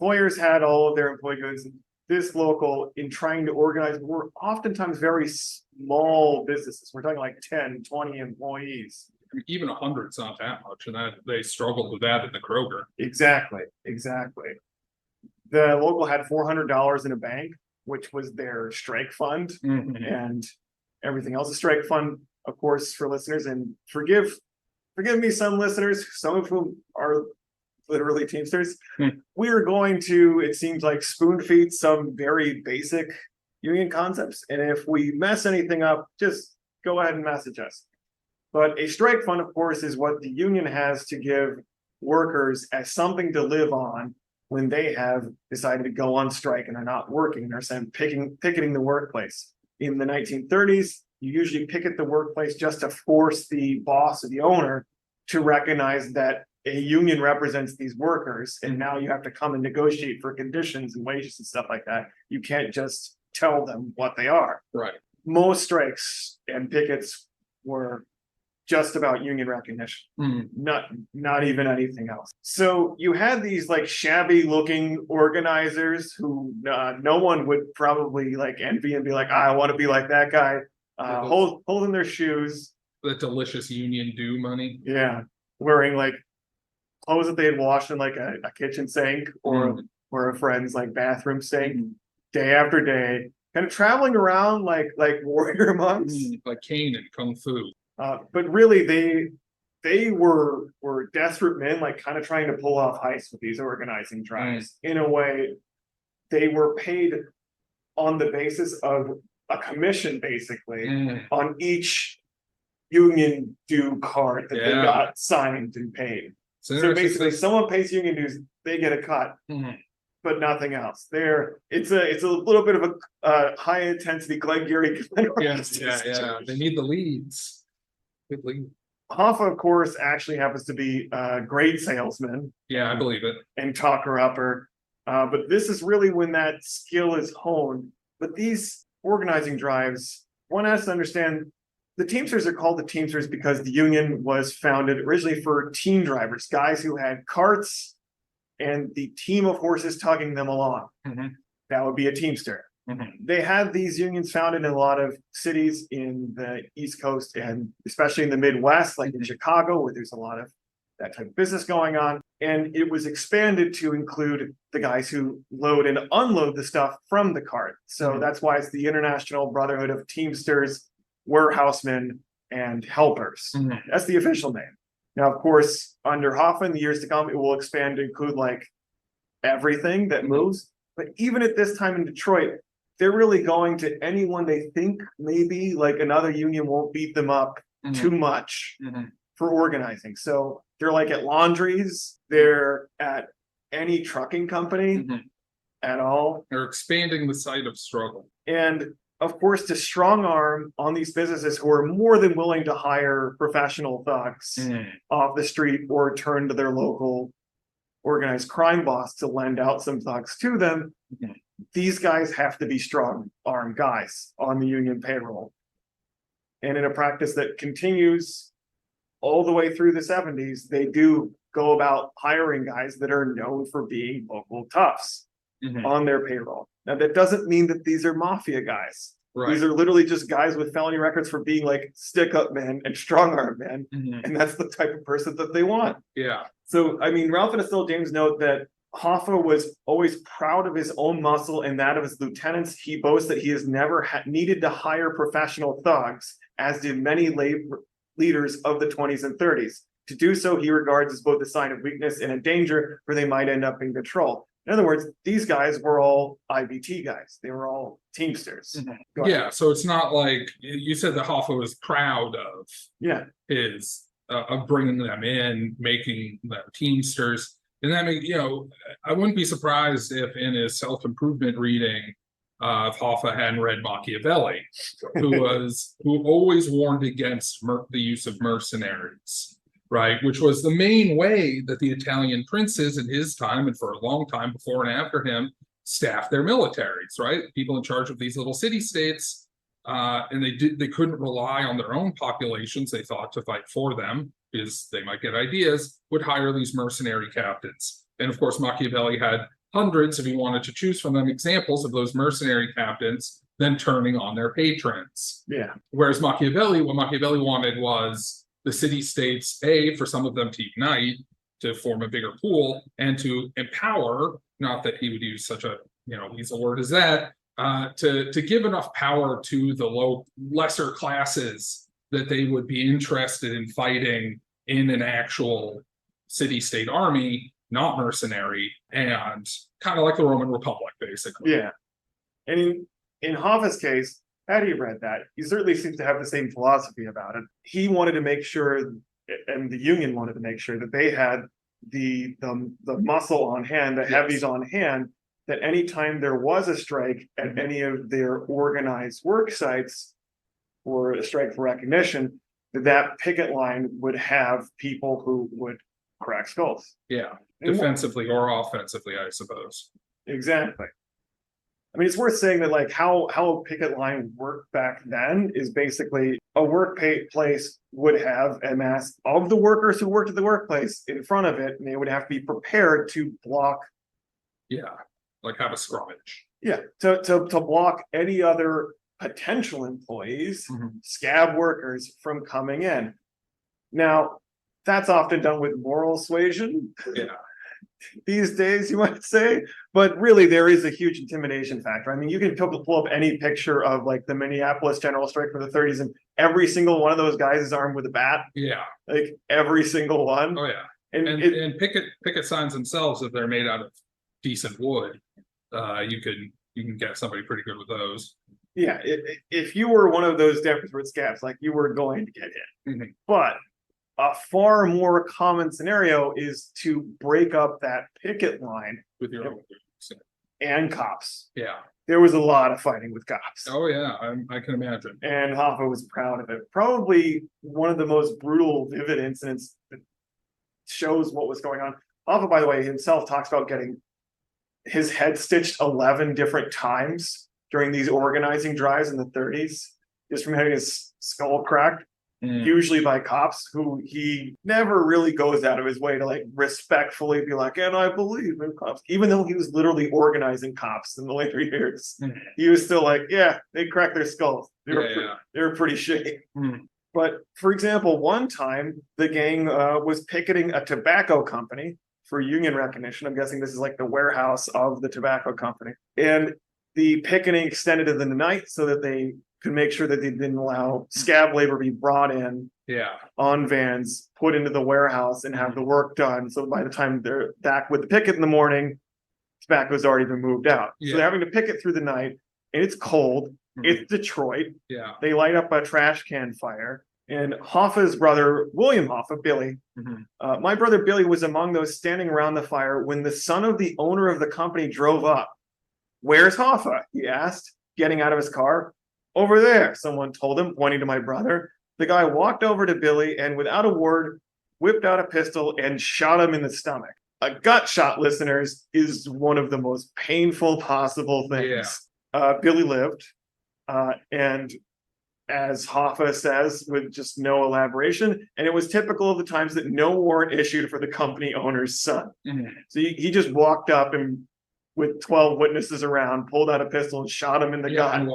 Employers had all of their employee goods. This local, in trying to organize, were oftentimes very small businesses. We're talking like 10, 20 employees. I mean, even 100's not that much, and that they struggled with that in the Kroger. Exactly. The local had $400 in a bank, which was their strike fund, and everything else. A strike fund, of course, for listeners, and forgive me, some listeners, some of whom are literally Teamsters. We are going to, it seems like, spoon feed some very basic union concepts. And if we mess anything up, just go ahead and message us. But a strike fund, of course, is what the union has to give workers as something to live on when they have decided to go on strike and are not working. They're saying picketing the workplace. In the 1930s, you usually picket the workplace just to force the boss or the owner to recognize that a union represents these workers, and now you have to come and negotiate for conditions and wages and stuff like that. You can't just tell them what they are. Right. Most strikes and pickets were just about union recognition, not even anything else. So you had these like shabby looking organizers who no one would probably like envy and be like, I want to be like that guy, holding their shoes. The delicious union due money. Yeah. Wearing like clothes that they had washed in like a kitchen sink or a friend's like bathroom sink day after day, kind of traveling around like warrior monks. Like Kane and Kung Fu. But really they were desperate men, like kind of trying to pull off heists with these organizing drives. In a way, they were paid on the basis of a commission, basically, on each union due card that they got signed and paid. So basically, someone pays union dues, they get a cut, but nothing else. It's a little bit of a high intensity Glenn Geary. Yeah. They need the leads. Good lead. Hoffa, of course, actually happens to be a great salesman. Yeah, I believe it. And talker-upper. But this is really when that skill is honed. But these organizing drives, one has to understand, the Teamsters are called the Teamsters because the union was founded originally for team drivers, guys who had carts and the team of horses tugging them along. That would be a Teamster. They had these unions founded in a lot of cities in the East Coast and especially in the Midwest, like in Chicago, where there's a lot of that type of business going on. And it was expanded to include the guys who load and unload the stuff from the cart. So that's why it's the International Brotherhood of Teamsters, Warehousemen, and Helpers. That's the official name. Now, of course, under Hoffa in the years to come, it will expand to include like everything that moves. But even at this time in Detroit, they're really going to anyone they think maybe like another union won't beat them up too much for organizing. So they're like at laundries, they're at any trucking company at all. They're expanding the site of struggle. And of course, to strong arm on these businesses who are more than willing to hire professional thugs off the street or turn to their local organized crime boss to lend out some thugs to them. These guys have to be strong arm guys on the union payroll. And in a practice that continues all the way through the 70s, they do go about hiring guys that are known for being local toughs on their payroll. Now, that doesn't mean that these are mafia guys. These are literally just guys with felony records for being like stick-up men and strong-arm men. And that's the type of person that they want. So, I mean, Ralph and Estelle James note that Hoffa was always proud of his own muscle and that of his lieutenants. He boasts that he has never needed to hire professional thugs, as did many labor leaders of the 20s and 30s. To do so, he regards as both a sign of weakness and a danger, for they might end up in control. In other words, these guys were all IBT guys. They were all Teamsters. Yeah, so it's not like you said that Hoffa was proud of his of bringing them in, making them Teamsters. And that means, I wouldn't be surprised if in his self-improvement reading, if Hoffa hadn't read Machiavelli, who always warned against the use of mercenaries, right? Which was the main way that the Italian princes in his time and for a long time before and after him staffed their militaries, right? People in charge of these little city-states, and they couldn't rely on their own populations, they thought, to fight for them, because they might get ideas, would hire these mercenary captains. And of course, Machiavelli had hundreds, if he wanted to choose from them, examples of those mercenary captains then turning on their patrons. Whereas what Machiavelli wanted was the city-states, for some of them to unite, to form a bigger pool, and to empower, not that he would use such a, easy word as that, to give enough power to the lesser classes that they would be interested in fighting in an actual city-state army, not mercenary, and kind of like the Roman Republic, basically. And in Hoffa's case, had he read that, he certainly seems to have the same philosophy about it. He wanted to make sure, and the union wanted to make sure, that they had the muscle on hand, the heavies on hand, that anytime there was a strike at any of their organized work sites, or a strike for recognition, that picket line would have people who would crack skulls. Defensively or offensively, I suppose. Exactly. I mean, it's worth saying that like how a picket line worked back then is basically a workplace would have a mass of the workers who worked at the workplace in front of it, and they would have to be prepared to block. Like have a scrummage. To block any other potential employees, scab workers, from coming in. Now, that's often done with moral suasion. These days, you might say, but really there is a huge intimidation factor. I mean, you can pull up any picture of like the Minneapolis general strike for the 30s, and every single one of those guys is armed with a bat. Yeah. Like every single one. Oh yeah. And, And picket signs themselves, if they're made out of decent wood, you can get somebody pretty good with those. yeah, if you were one of those desperate scabs, like you were going to get hit. Mhm. But a far more common scenario is to break up that picket line With your own. and cops. Yeah. There was a lot of fighting with cops. Oh yeah, I can imagine. And Hoffa was proud of it. Probably one of the most brutal, vivid incidents that shows what was going on. Hoffa, by the way, himself talks about getting his head stitched 11 different times during these organizing drives in the 30s, just from having his skull cracked, usually by cops who he never really goes out of his way to like respectfully be like, and I believe in cops, even though he was literally organizing cops in the later years. He was still like, yeah, they cracked their skulls. They were pretty shitty. But for example, one time the gang was picketing a tobacco company for union recognition. I'm guessing this is like the warehouse of the tobacco company. And the picketing extended to the night so that they could make sure that they didn't allow scab labor be brought in on vans, put into the warehouse and have the work done. So by the time they're back with the picket in the morning, tobacco's already been moved out. So they're having to picket through the night and it's cold. It's Detroit. Yeah. They light up a trash can fire. And Hoffa's brother, William Hoffa, Billy, my brother Billy was among those standing around the fire when the son of the owner of the company drove up. Where's Hoffa? He asked, getting out of his car. Over there, someone told him, pointing to my brother. The guy walked over to Billy and without a word, whipped out a pistol and shot him in the stomach. A gut shot, listeners, is one of the most painful possible things. Billy lived, and as Hoffa says, with just no elaboration, and it was typical of the times that no warrant issued for the company owner's son. So he just walked up and with 12 witnesses around, pulled out a pistol and shot him in the gut and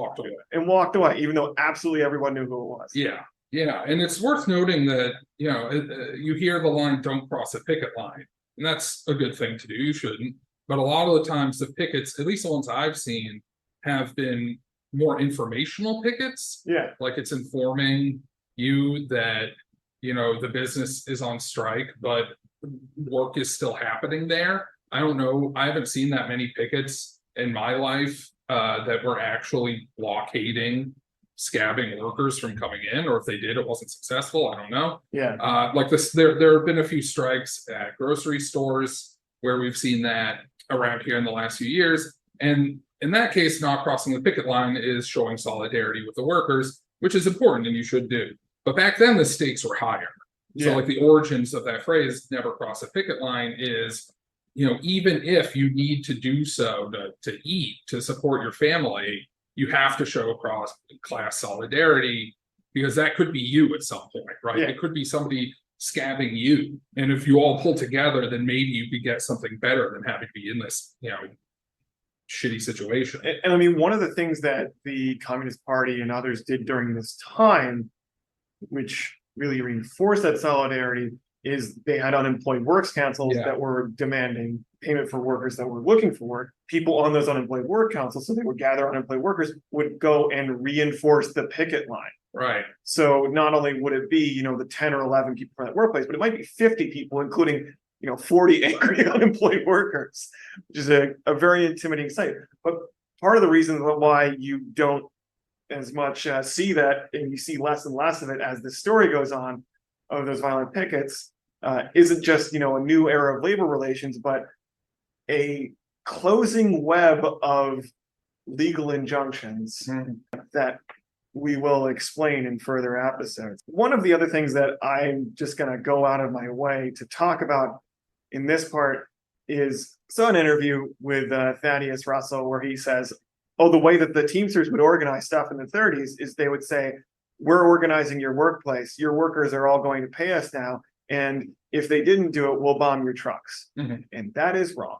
walked away, even though absolutely everyone knew who it was. Yeah, and it's worth noting that, you know, you hear the line, don't cross a picket line, and that's a good thing to do, you shouldn't, but a lot of the times the pickets, at least the ones I've seen, have been more informational pickets. Like it's informing you that, you know, the business is on strike, but work is still happening there. I don't know, I haven't seen that many pickets in my life that were actually blockading scabbing workers from coming in, or if they did, it wasn't successful. I don't know. Like this, there have been a few strikes at grocery stores where we've seen that around here in the last few years. And in that case, not crossing the picket line is showing solidarity with the workers, which is important and you should do. But back then the stakes were higher. So like the origins of that phrase, never cross a picket line, is, you know, even if you need to do so to eat, to support your family, you have to show across class solidarity, because that could be you at some point, right? It could be somebody scabbing you. And if you all pull together, then maybe you could get something better than having to be in this, you know, shitty situation. And I mean, one of the things that the Communist Party and others did during this time, which really reinforced that solidarity, is they had unemployed works councils that were demanding payment for workers that were looking for work. People on those unemployed work councils, so they would gather unemployed workers, would go and reinforce the picket line. So not only would it be, you know, the 10 or 11 people from that workplace, but it might be 50 people, including, you know, 40 angry unemployed workers, which is a very intimidating sight. But part of the reason why you don't as much see that, and you see less and less of it as the story goes on, of those violent pickets, isn't just, you know, a new era of labor relations, but a closing web of legal injunctions that we will explain in further episodes. One of the other things that I'm just going to go out of my way to talk about in this part is, saw an interview with Thaddeus Russell where he says, oh, the way that the Teamsters would organize stuff in the 30s is they would say, we're organizing your workplace. Your workers are all going to pay us now. And if they didn't do it, we'll bomb your trucks. And that is wrong.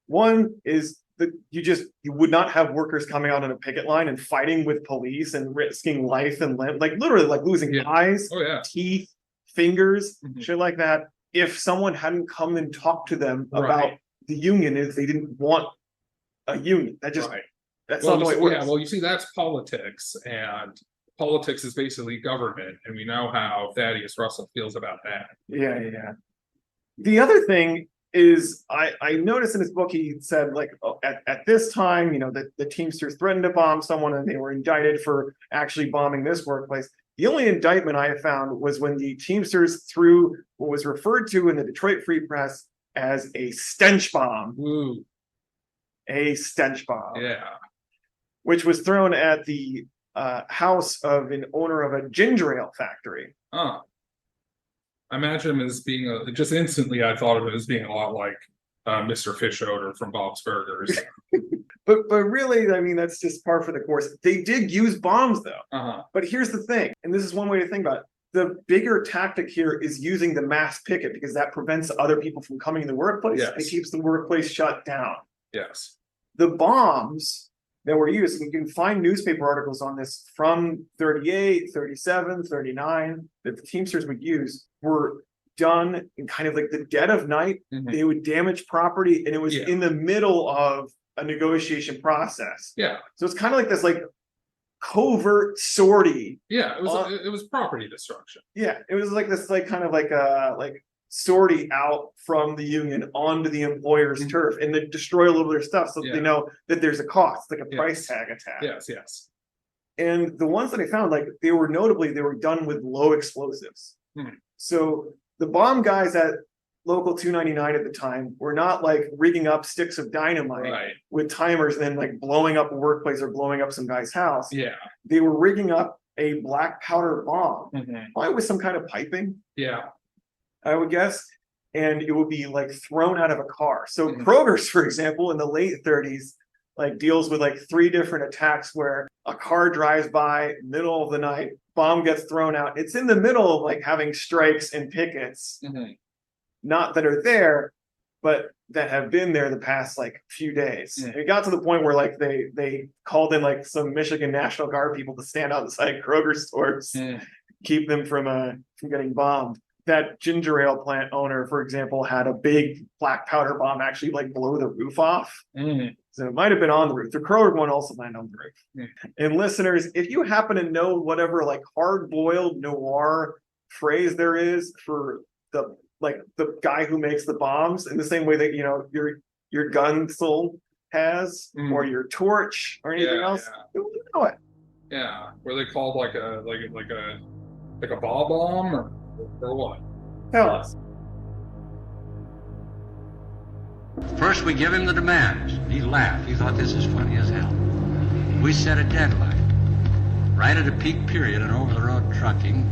One is that you would not have workers coming out on a picket line and fighting with police and risking life and limb, like literally like losing eyes, teeth, fingers, shit like that. If someone hadn't come and talked to them about the union, if they didn't want a union, that just that's not the way it works. Well, you see, that's politics, and politics is basically government, and we know how Thaddeus Russell feels about that. Yeah. The other thing is I noticed in his book, he said like, at this time, the Teamsters threatened to bomb someone and they were indicted for actually bombing this workplace. The only indictment I have found was when the Teamsters threw what was referred to in the Detroit Free Press as a stench bomb. Ooh. A stench bomb. Yeah. Which was thrown at the house of an owner of a ginger ale factory. Oh. I imagine him as being just instantly I thought of it as being a lot like Mr. Fish Odor from Bob's Burgers. But really, I mean, that's just par for the course. They did use bombs though. But here's the thing, and this is one way to think about it. The bigger tactic here is using the mass picket because that prevents other people from coming in the workplace. Yes. It keeps the workplace shut down. Yes. The bombs that were used, and you can find newspaper articles on this from 38, 37, 39, that the Teamsters would use, were done in kind of like the dead of night. Mhm. They would damage property, and it was Yeah. in the middle of a negotiation process. Yeah. So it's kind of like this like covert sortie. Yeah. It was property destruction. Yeah, it was like this like kind of like a sortie out from the union onto the employer's Mhm. turf, and then destroy a little bit of their stuff so that Yeah. they know that there's a cost, like a Yes. price tag attack. Yes. And the ones that I found, like they were done with low explosives. Mhm. So the bomb guys at Local 299 at the time were not like rigging up sticks of dynamite Right. with timers and then like blowing up a workplace or blowing up some guy's house. Yeah. They were rigging up a black powder bomb, Mhm. probably with some kind of piping, Yeah. I would guess. And it would be like thrown out of a car. So Mhm. Kroger's, for example, in the late 30s, like deals with like 3 different attacks where a car drives by middle of the night, bomb gets thrown out. It's in the middle of like having strikes and pickets, Mhm. not that are there, but that have been there the past like few days. Yeah. It got to the point where like they called in like some Michigan National Guard people to stand outside Kroger stores, Mm. keep them from getting bombed. That ginger ale plant owner, for example, had a big black powder bomb actually like blow the roof off. Mm. So it might have been on the roof. The Kroger one also landed on the roof. Yeah. And listeners, if you happen to know whatever like hard-boiled noir phrase there is for the guy who makes the bombs, in the same way that your Gunsel has, Mm. or your Torch, or anything Yeah, else, yeah. who would know it? Yeah. Were they called like a ball bomb or what? Tell us. First, we give him the demands. He laughed. He thought this is funny as hell. We set a deadline. Right at a peak period in over-the-road trucking,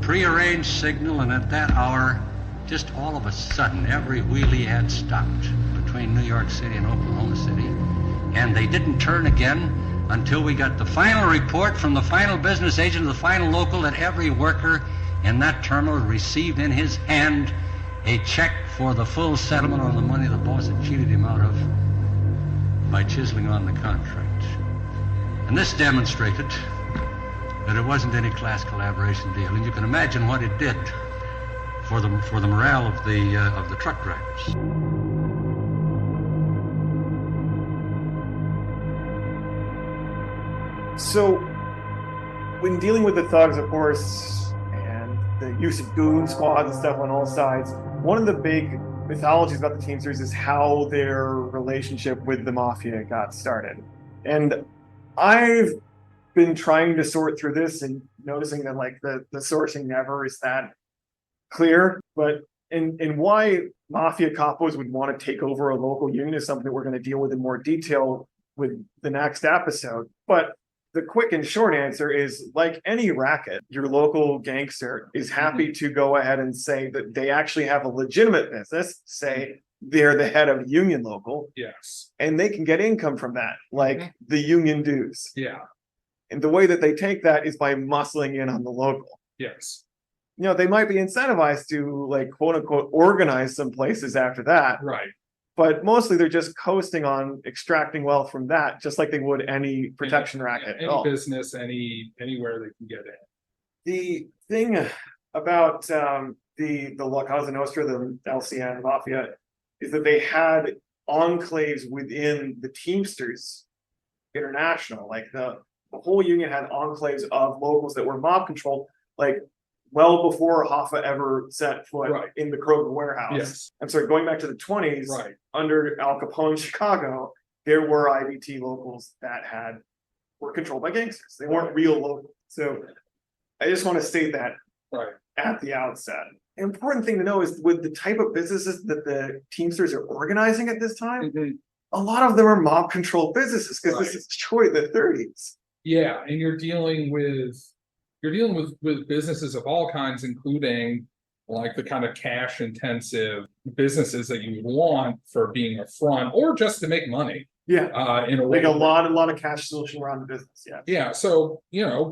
prearranged signal, and at that hour, just all of a sudden, every wheelie had stopped between New York City and Oklahoma City. And they didn't turn again until we got the final report from the final business agent of the final local that every worker in that terminal received in his hand a check for the full settlement on the money the boss had cheated him out of by chiseling on the contract. And this demonstrated that it wasn't any class collaboration deal, and you can imagine what it did for the morale of the truck drivers. So, when dealing with the thugs, of course, and the use of goon squads and stuff on all sides, one of the big mythologies about the Teamsters is how their relationship with the mafia got started. And I've been trying to sort through this and noticing that like the sourcing never is that clear, but and why mafia capos would want to take over a local union is something that we're going to deal with in more detail with the next episode. But the quick and short answer is, like any racket, your local gangster is happy to go ahead and say that they actually have a legitimate business, say they're the head of union local, Yes. and they can get income from that, like the union dues. Yeah. And the way that they take that is by muscling in on the local. Yes. They might be incentivized to, like, quote unquote, organize some places after that. Right. But mostly they're just coasting on extracting wealth from that, just like they would any protection racket at Any all. business, anywhere they can get in. The thing about the La Cosa Nostra, the LCN Mafia, is that they had enclaves within the Teamsters International, like the the whole union had enclaves of locals that were mob controlled, like well before Hoffa ever set foot Right. in the Kroger warehouse. Yes. I'm sorry, going back to the 20s, Right. under Al Capone in Chicago, there were IBT locals that were controlled by gangsters. They weren't real locals. So I just want to state that Right. at the outset. An important thing to know is with the type of businesses that the Teamsters are organizing at this time, Mhm. a lot of them are mob controlled businesses because this Right. is Detroit in the 30s. Yeah, and you're dealing with businesses of all kinds, including like the kind of cash intensive businesses that you would want for being a front or just to make money. Yeah. In a Like way. a lot of cash solution around the business. Yeah. Yeah, so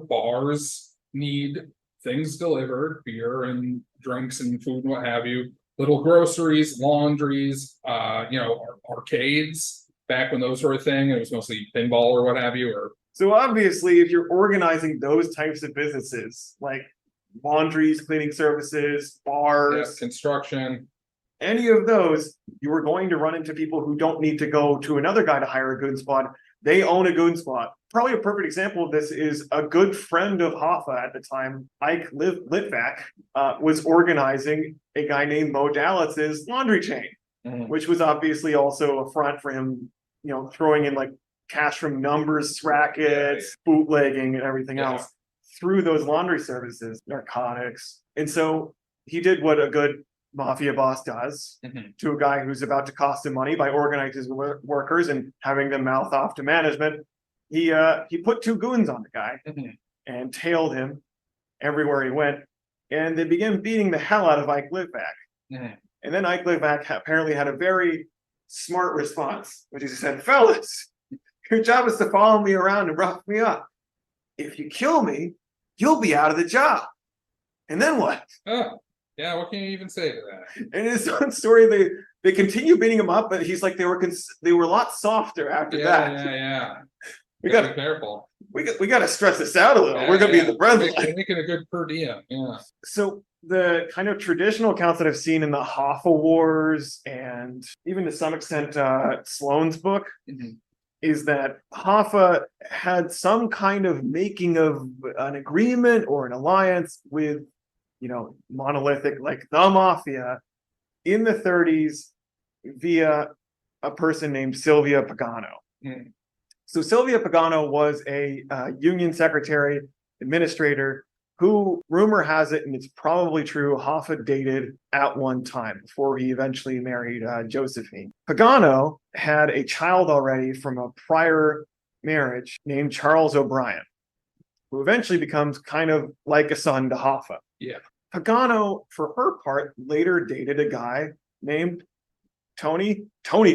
bars need things delivered, beer and drinks and food and what have you. Little groceries, laundries, arcades. Back when those were a thing, it was mostly pinball or what have you, or So obviously, if you're organizing those types of businesses, like laundries, cleaning services, bars, construction. any of those, you are going to run into people who don't need to go to another guy to hire a goon squad. They own a goon squad. Probably a perfect example of this is a good friend of Hoffa at the time, Ike Litvak, was organizing a guy named Mo Dallas's laundry chain, Mhm. which was obviously also a front for him, throwing in like cash from numbers, rackets, bootlegging, and everything Yeah. else through those laundry services, narcotics. And so he did what a good mafia boss does Mhm. to a guy who's about to cost him money by organizing his workers and having them mouth off to management. He put two goons on the guy Mhm. and tailed him everywhere he went, and they began beating the hell out of Ike Litvak. Mhm. And then Ike Litvak apparently had a very smart response, which is he said, "Fellas, your job is to follow me around and rough me up. If you kill me, you'll be out of the job. And then what?" Oh, yeah, what can you even say to that? In his own story, they continue beating him up, but he's like they were a lot softer after that. Yeah. We Gotta got be careful. we got to stress this out a little. We're gonna be in the bread line. They're making a good per diem. Yeah. So the kind of traditional accounts that I've seen in the Hoffa Wars and even to some extent Sloane's book Mhm. is that Hoffa had some kind of making of an agreement or an alliance with, monolithic like the mafia in the 30s via a person named Sylvia Pagano. Mm. So Sylvia Pagano was a union secretary, administrator, who rumor has it, and it's probably true, Hoffa dated at one time before he eventually married Josephine. Pagano had a child already from a prior marriage named Charles O'Brien, who eventually becomes kind of like a son to Hoffa. Yeah. Pagano, for her part, later dated a guy named Tony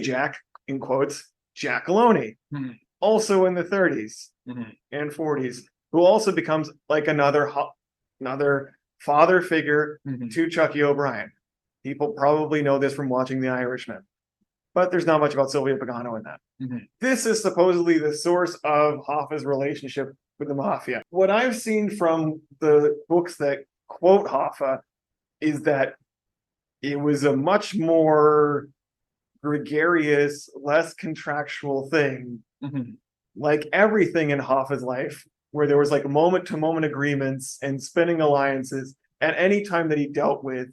Jack, in quotes, Giacalone, Mhm. also in the 30s Mhm. and 40s, who also becomes like another father figure Mhm. to Chucky O'Brien. People probably know this from watching The Irishman, but there's not much about Sylvia Pagano in that. Mhm. This is supposedly the source of Hoffa's relationship with the mafia. What I've seen from the books that quote Hoffa is that it was a much more gregarious, less contractual thing, Mhm. like everything in Hoffa's life, where there was like moment to moment agreements and spinning alliances at any time that he dealt with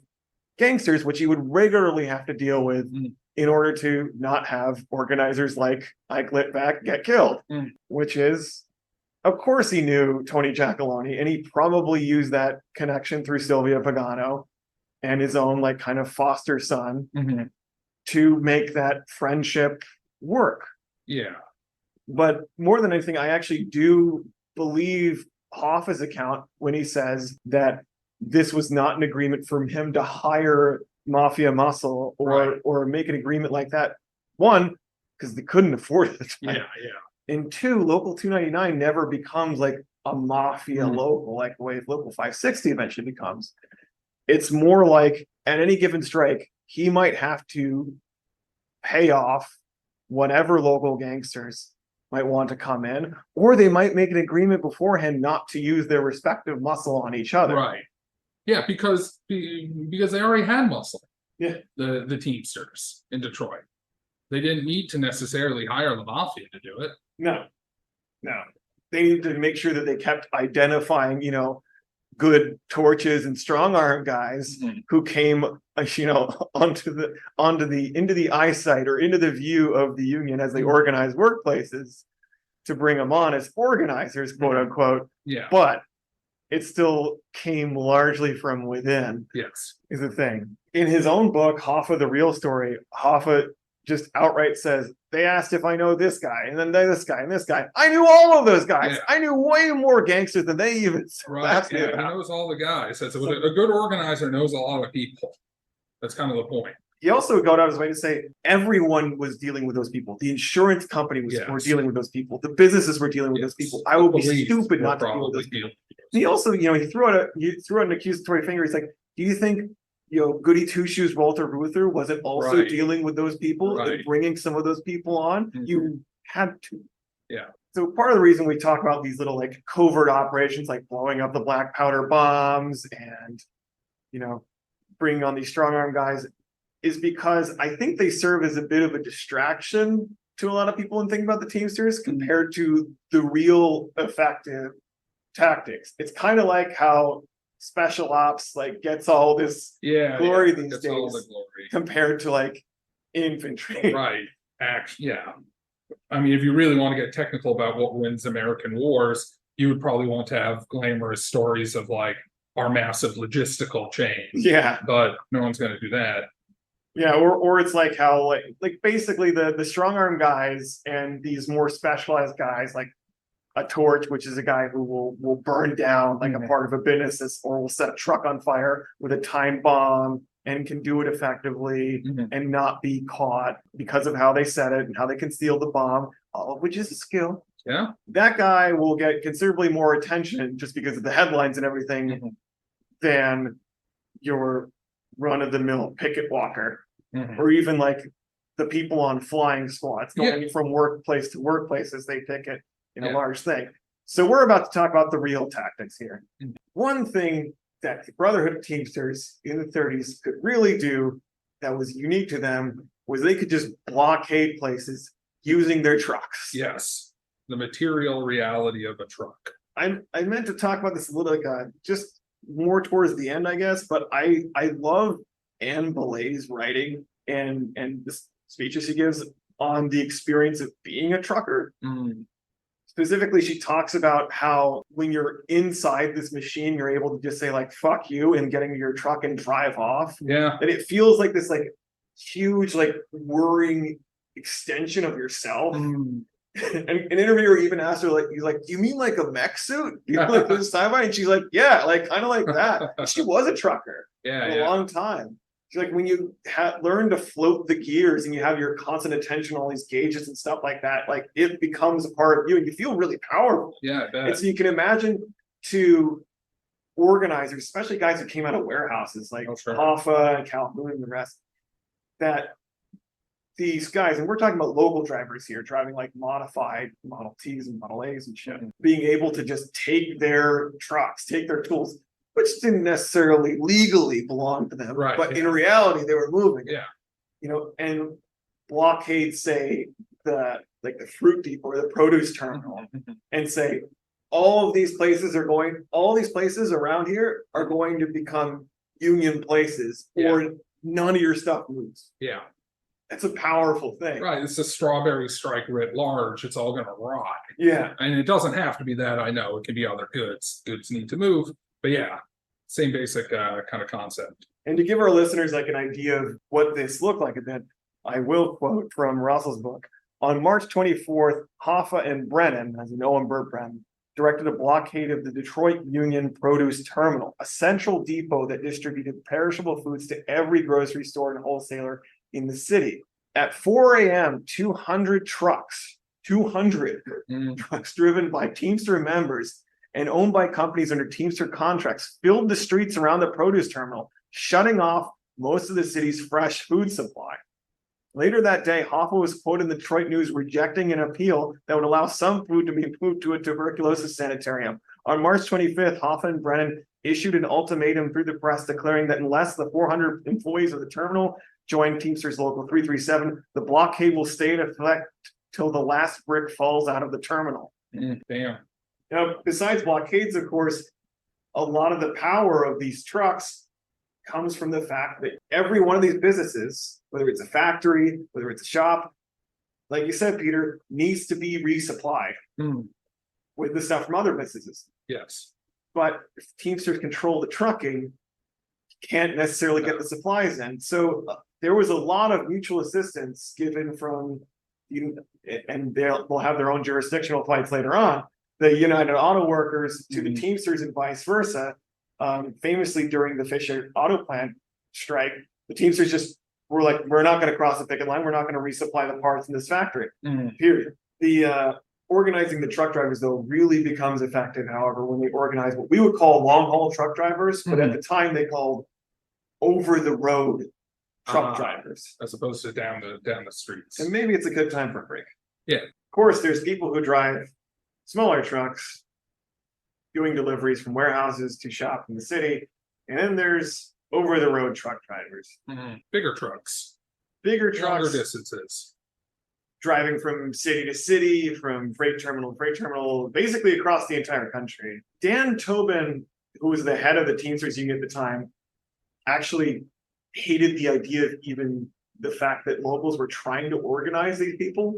gangsters, which he would regularly have to deal with Mm. in order to not have organizers like Ike Litvak get killed, Mm. which is, of course, he knew Tony Giacalone, and he probably used that connection through Sylvia Pagano and his own like kind of foster son Mhm. to make that friendship work. Yeah. But more than anything, I actually do believe Hoffa's account when he says that this was not an agreement from him to hire mafia muscle or make an agreement like that. One, because they couldn't afford it at the time. Yeah. And two, Local 299 never becomes like a mafia Mhm. local, like the way Local 560 eventually becomes. It's more like at any given strike, he might have to pay off whatever local gangsters might want to come in, or they might make an agreement beforehand not to use their respective muscle on each other. Right. Yeah, because they already had muscle. Yeah. The Teamsters in Detroit. They didn't need to necessarily hire the mafia to do it. No. they needed to make sure that they kept identifying, good torches and strong arm guys who came, into the eyesight or into the view of the union as they organized workplaces to bring them on as organizers, quote unquote. Yeah. But it still came largely from within. Yes. Is the thing. In his own book, Hoffa, The Real Story, Hoffa just outright says, they asked if I know this guy, and then this guy, and this guy. I knew all of those guys. Yeah. I knew way more gangsters than they even Right. knew. Yeah, he knows all the guys. That's a good organizer knows a lot of people. That's kind of the point. He also got out of his way to say everyone was dealing with those people. The insurance company were dealing with those people. The businesses were dealing with those people. I would be stupid not to deal with those people. He also, he threw out an accusatory finger. He's like, do you think, Goody Two Shoes Walter Reuther wasn't also dealing with those people and bringing some of those people on? You had to. Yeah. So part of the reason we talk about these little like covert operations, like blowing up the black powder bombs and, bringing on these strong arm guys, is because I think they serve as a bit of a distraction to a lot of people in thinking about the Teamsters compared to the real effective tactics. It's kind of like how special ops gets all this glory these days compared to like infantry. Right. Yeah. I mean, if you really want to get technical about what wins American wars, you would probably want to have glamorous stories of like our massive logistical chain. Yeah. But no one's going to do that. Yeah, or it's like how like basically the strong arm guys and these more specialized guys like a torch, which is a guy who will burn down like a part of a business, or will set a truck on fire with a time bomb and can do it effectively and not be caught because of how they set it and how they conceal the bomb, all of which is a skill. Yeah. That guy will get considerably more attention just because of the headlines and everything than your run-of-the-mill picket walker. Or even like the people on flying squads going from workplace to workplace as they picket in a large thing. So we're about to talk about the real tactics here. One thing that the Brotherhood of Teamsters in the 30s could really do that was unique to them was they could just blockade places using their trucks. Yes. The material reality of a truck. I meant to talk about this a little just more towards the end, I guess, but I love Anne Belay's writing and the speeches she gives on the experience of being a trucker. Specifically, she talks about how when you're inside this machine, you're able to just say like, fuck you, and getting to your truck and drive off. Yeah. And it feels like this like huge, like worrying extension of yourself. And an interviewer even asked her, he's like, do you mean like a mech suit? You know, like this sci-fi? And she's like, yeah, like kind of like that. She was a trucker for a long time. She's like, when you learn to float the gears and you have your constant attention on all these gauges and stuff like that, like it becomes a part of you and you feel really powerful. Yeah, I bet. And so you can imagine to organizers, especially guys who came out of warehouses like Hoffa and Calhoun and the rest, that these guys, and we're talking about local drivers here, driving like modified Model Ts and Model As and shit, being able to just take their trucks, take their tools, which didn't necessarily legally belong to them, but in reality they were moving. And blockade, say the fruit depot or the produce terminal, and say all these places around here are going to become union places, or none of your stuff moves. Yeah. That's a powerful thing. Right. It's a strawberry strike writ large. It's all going to rot. Yeah. And it doesn't have to be that. I know it can be other goods. Goods need to move. But yeah, same basic kind of concept. And to give our listeners like an idea of what this looked like a bit, I will quote from Russell's book. On March 24th, Hoffa and Brennan, as you know him, Burt Brennan, directed a blockade of the Detroit Union Produce Terminal, a central depot that distributed perishable foods to every grocery store and wholesaler in the city. At 4 a.m., 200 trucks driven by Teamster members and owned by companies under Teamster contracts filled the streets around the produce terminal, shutting off most of the city's fresh food supply. Later that day, Hoffa was quoted in the Detroit News rejecting an appeal that would allow some food to be moved to a tuberculosis sanitarium. On March 25th, Hoffa and Brennan issued an ultimatum through the press declaring that unless the 400 employees of the terminal join Teamsters Local 337, the blockade will stay in effect till the last brick falls out of the terminal. Damn. Now, besides blockades, of course, a lot of the power of these trucks comes from the fact that every one of these businesses, whether it's a factory, whether it's a shop, like you said, Peter, needs to be resupplied with the stuff from other businesses. Yes. But if Teamsters control the trucking, can't necessarily get the supplies in. So there was a lot of mutual assistance given from, and they'll have their own jurisdictional fights later on, the United Auto Workers to the Teamsters and vice versa. Famously during the Fisher Auto Plant strike, the Teamsters just were like, we're not going to cross the picket line. We're not going to resupply the parts in this factory, period. The organizing the truck drivers, though, really becomes effective, however, when they organize what we would call long-haul truck drivers, but at the time they called over-the-road truck drivers. As opposed to down the streets. And maybe it's a good time for a break. Yeah. Of course, there's people who drive smaller trucks doing deliveries from warehouses to shop in the city. And then there's over-the-road truck drivers. Bigger trucks. Bigger trucks. Longer distances. Driving from city to city, from freight terminal to freight terminal, basically across the entire country. Dan Tobin, who was the head of the Teamsters Union at the time, actually hated the idea of even the fact that locals were trying to organize these people.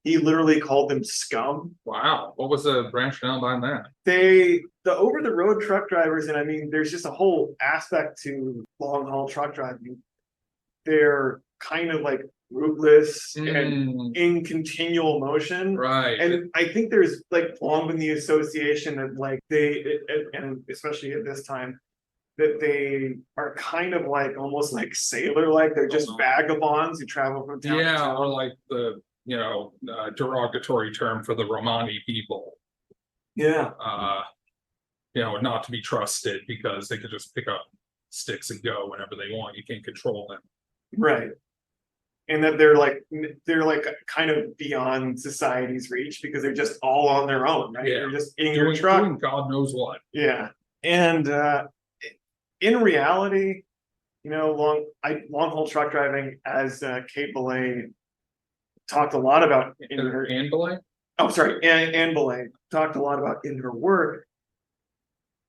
He literally called them scum. Wow. What was the rationale behind that? The over-the-road truck drivers, and I mean, there's just a whole aspect to long-haul truck driving. They're kind of like rootless and in continual motion. Right. And I think there's like long been the association of like and especially at this time, that they are kind of like almost like sailor-like. They're just vagabonds who travel from town to town. Or like the derogatory term for the Romani people. Yeah. Not to be trusted because they could just pick up sticks and go whenever they want. You can't control them. Right. And that they're like kind of beyond society's reach because they're just all on their own, right? Yeah. They're just in your truck. Doing God knows what. Yeah. And in reality, long haul truck driving, as Kate Belay talked a lot about in her Anne Belay? Oh, sorry, Anne Belay talked a lot about in her work.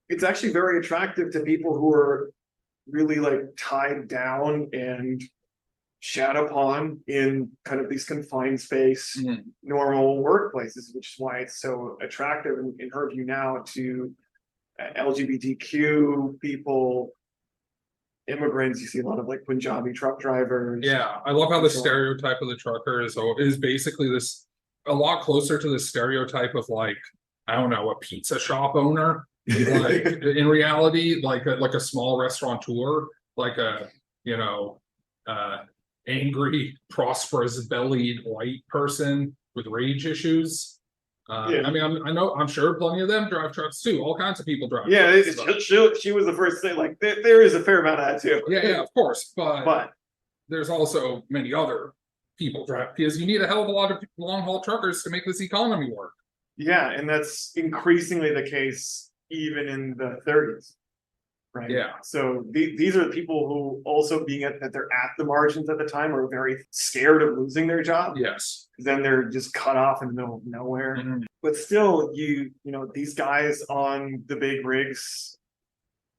It's actually very attractive to people who are really like tied down and shat upon in kind of these confined space, normal workplaces, which is why it's so attractive in her view now to LGBTQ people, immigrants. You see a lot of like Punjabi truck drivers. Yeah, I love how the stereotype of the trucker is basically this a lot closer to the stereotype of like, I don't know, a pizza shop owner. Like in reality, like a small restaurateur, like a angry, prosperous bellied white person with rage issues. I mean, I'm sure plenty of them drive trucks too. All kinds of people drive. Yeah, trucks, she was the first to say like there is a fair amount of that too. Yeah, of course, but there's also many other people drive because you need a hell of a lot of long haul truckers to make this economy work. Yeah, and that's increasingly the case even in the 30s. Right. Yeah. So these are the people who also being that they're at the margins at the time are very scared of losing their job. Yes. Then they're just cut off in the middle of nowhere. But still, these guys on the big rigs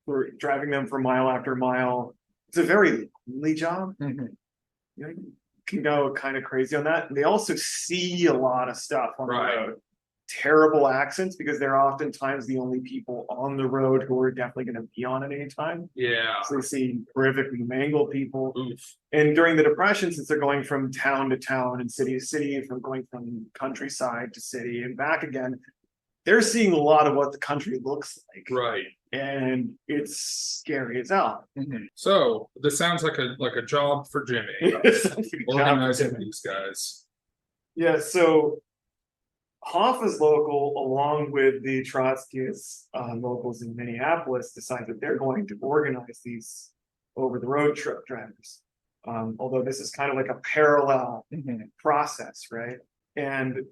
who are driving them for mile after mile. It's a very lonely job. You can go kind of crazy on that. And they also see a lot of stuff on the road. Terrible accidents because they're oftentimes the only people on the road who are definitely going to be on at any time. Yeah. So they see horrifically mangled people. Oof. And during the Depression, since they're going from town to town and city to city, from going from countryside to city and back again, they're seeing a lot of what the country looks like. Right. And it's scary as hell. So this sounds like a job for Jimmy. Organizing these guys. Yeah, so Hoffa's local, along with the Trotskyist locals in Minneapolis, decide that they're going to organize these over-the-road truck drivers. Although this is kind of like a parallel process, right? And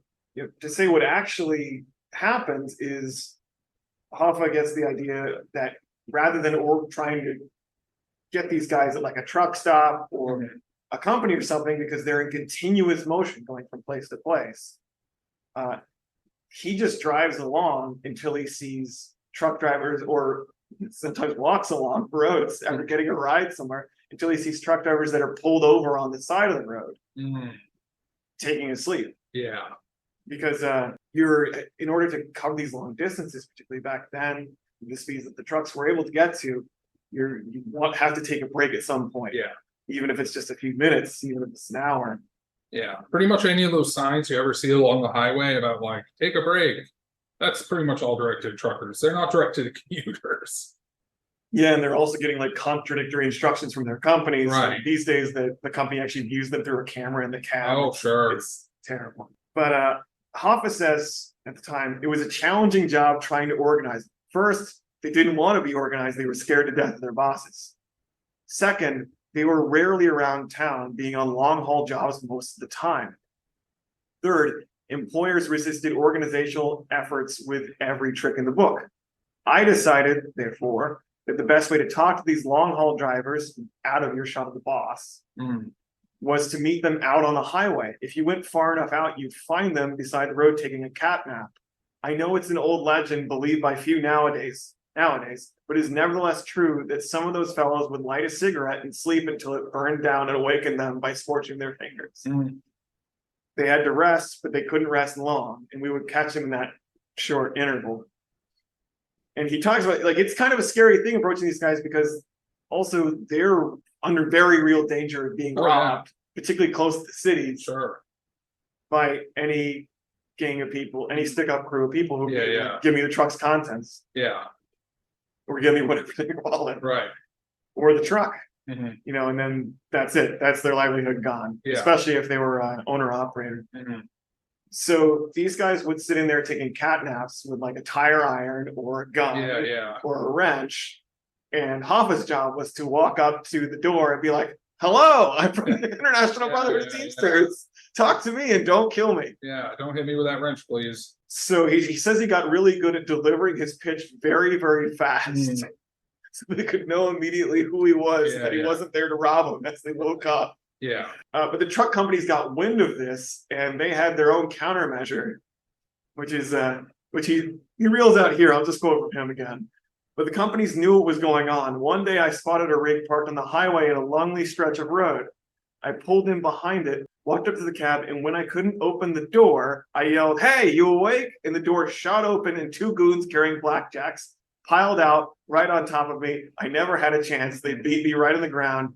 to say what actually happens is Hoffa gets the idea that rather than trying to get these guys at like a truck stop or a company or something, because they're in continuous motion going from place to place, he just drives along until he sees truck drivers, or sometimes walks along roads after getting a ride somewhere until he sees truck drivers that are pulled over on the side of the road, taking a sleep. Yeah. Because you're, in order to cover these long distances, particularly back then, the speeds that the trucks were able to get to, have to take a break at some point. Yeah. Even if it's just a few minutes, even if it's an hour. Yeah. Pretty much any of those signs you ever see along the highway about like, take a break, that's pretty much all directed to truckers. They're not directed to commuters. Yeah, and they're also getting like contradictory instructions from their companies. Right. These days, the company actually views them through a camera in the cab. Oh, sure. It's terrible. But Hoffa says at the time, it was a challenging job trying to organize. First, they didn't want to be organized. They were scared to death of their bosses. Second, they were rarely around town, being on long-haul jobs most of the time. Third, employers resisted organizational efforts with every trick in the book. I decided, therefore, that the best way to talk to these long-haul drivers out of earshot of the boss was to meet them out on the highway. If you went far enough out, you'd find them beside the road taking a cat nap. I know it's an old legend believed by few nowadays, but it is nevertheless true that some of those fellows would light a cigarette and sleep until it burned down and awakened them by scorching their fingers. They had to rest, but they couldn't rest long, and we would catch them in that short interval. And he talks about, like, it's kind of a scary thing approaching these guys because also they're under very real danger of being robbed, particularly close to the cities. Sure. By any gang of people, any stick-up crew of people who give me the truck's contents. Yeah. Or give me whatever they call it. Right. Or the truck. You know, and then that's it. That's their livelihood gone. Yeah. Especially if they were owner-operator. So these guys would sit in there taking cat naps with like a tire iron or a gun or a wrench. And Hoffa's job was to walk up to the door and be like, hello, I'm from the International Brotherhood of Teamsters. Talk to me and don't kill me. Yeah, don't hit me with that wrench, please. So he says he got really good at delivering his pitch very, very fast. So they could know immediately who he was, that he wasn't there to rob them as they woke up. Yeah. But the truck companies got wind of this and they had their own countermeasure, which he reels out here. I'll just quote from him again. But the companies knew what was going on. One day I spotted a rig parked on the highway in a lonely stretch of road. I pulled in behind it, walked up to the cab, and when I couldn't open the door, I yelled, "Hey, you awake?" And the door shot open and two goons carrying blackjacks piled out right on top of me. I never had a chance. They beat me right on the ground.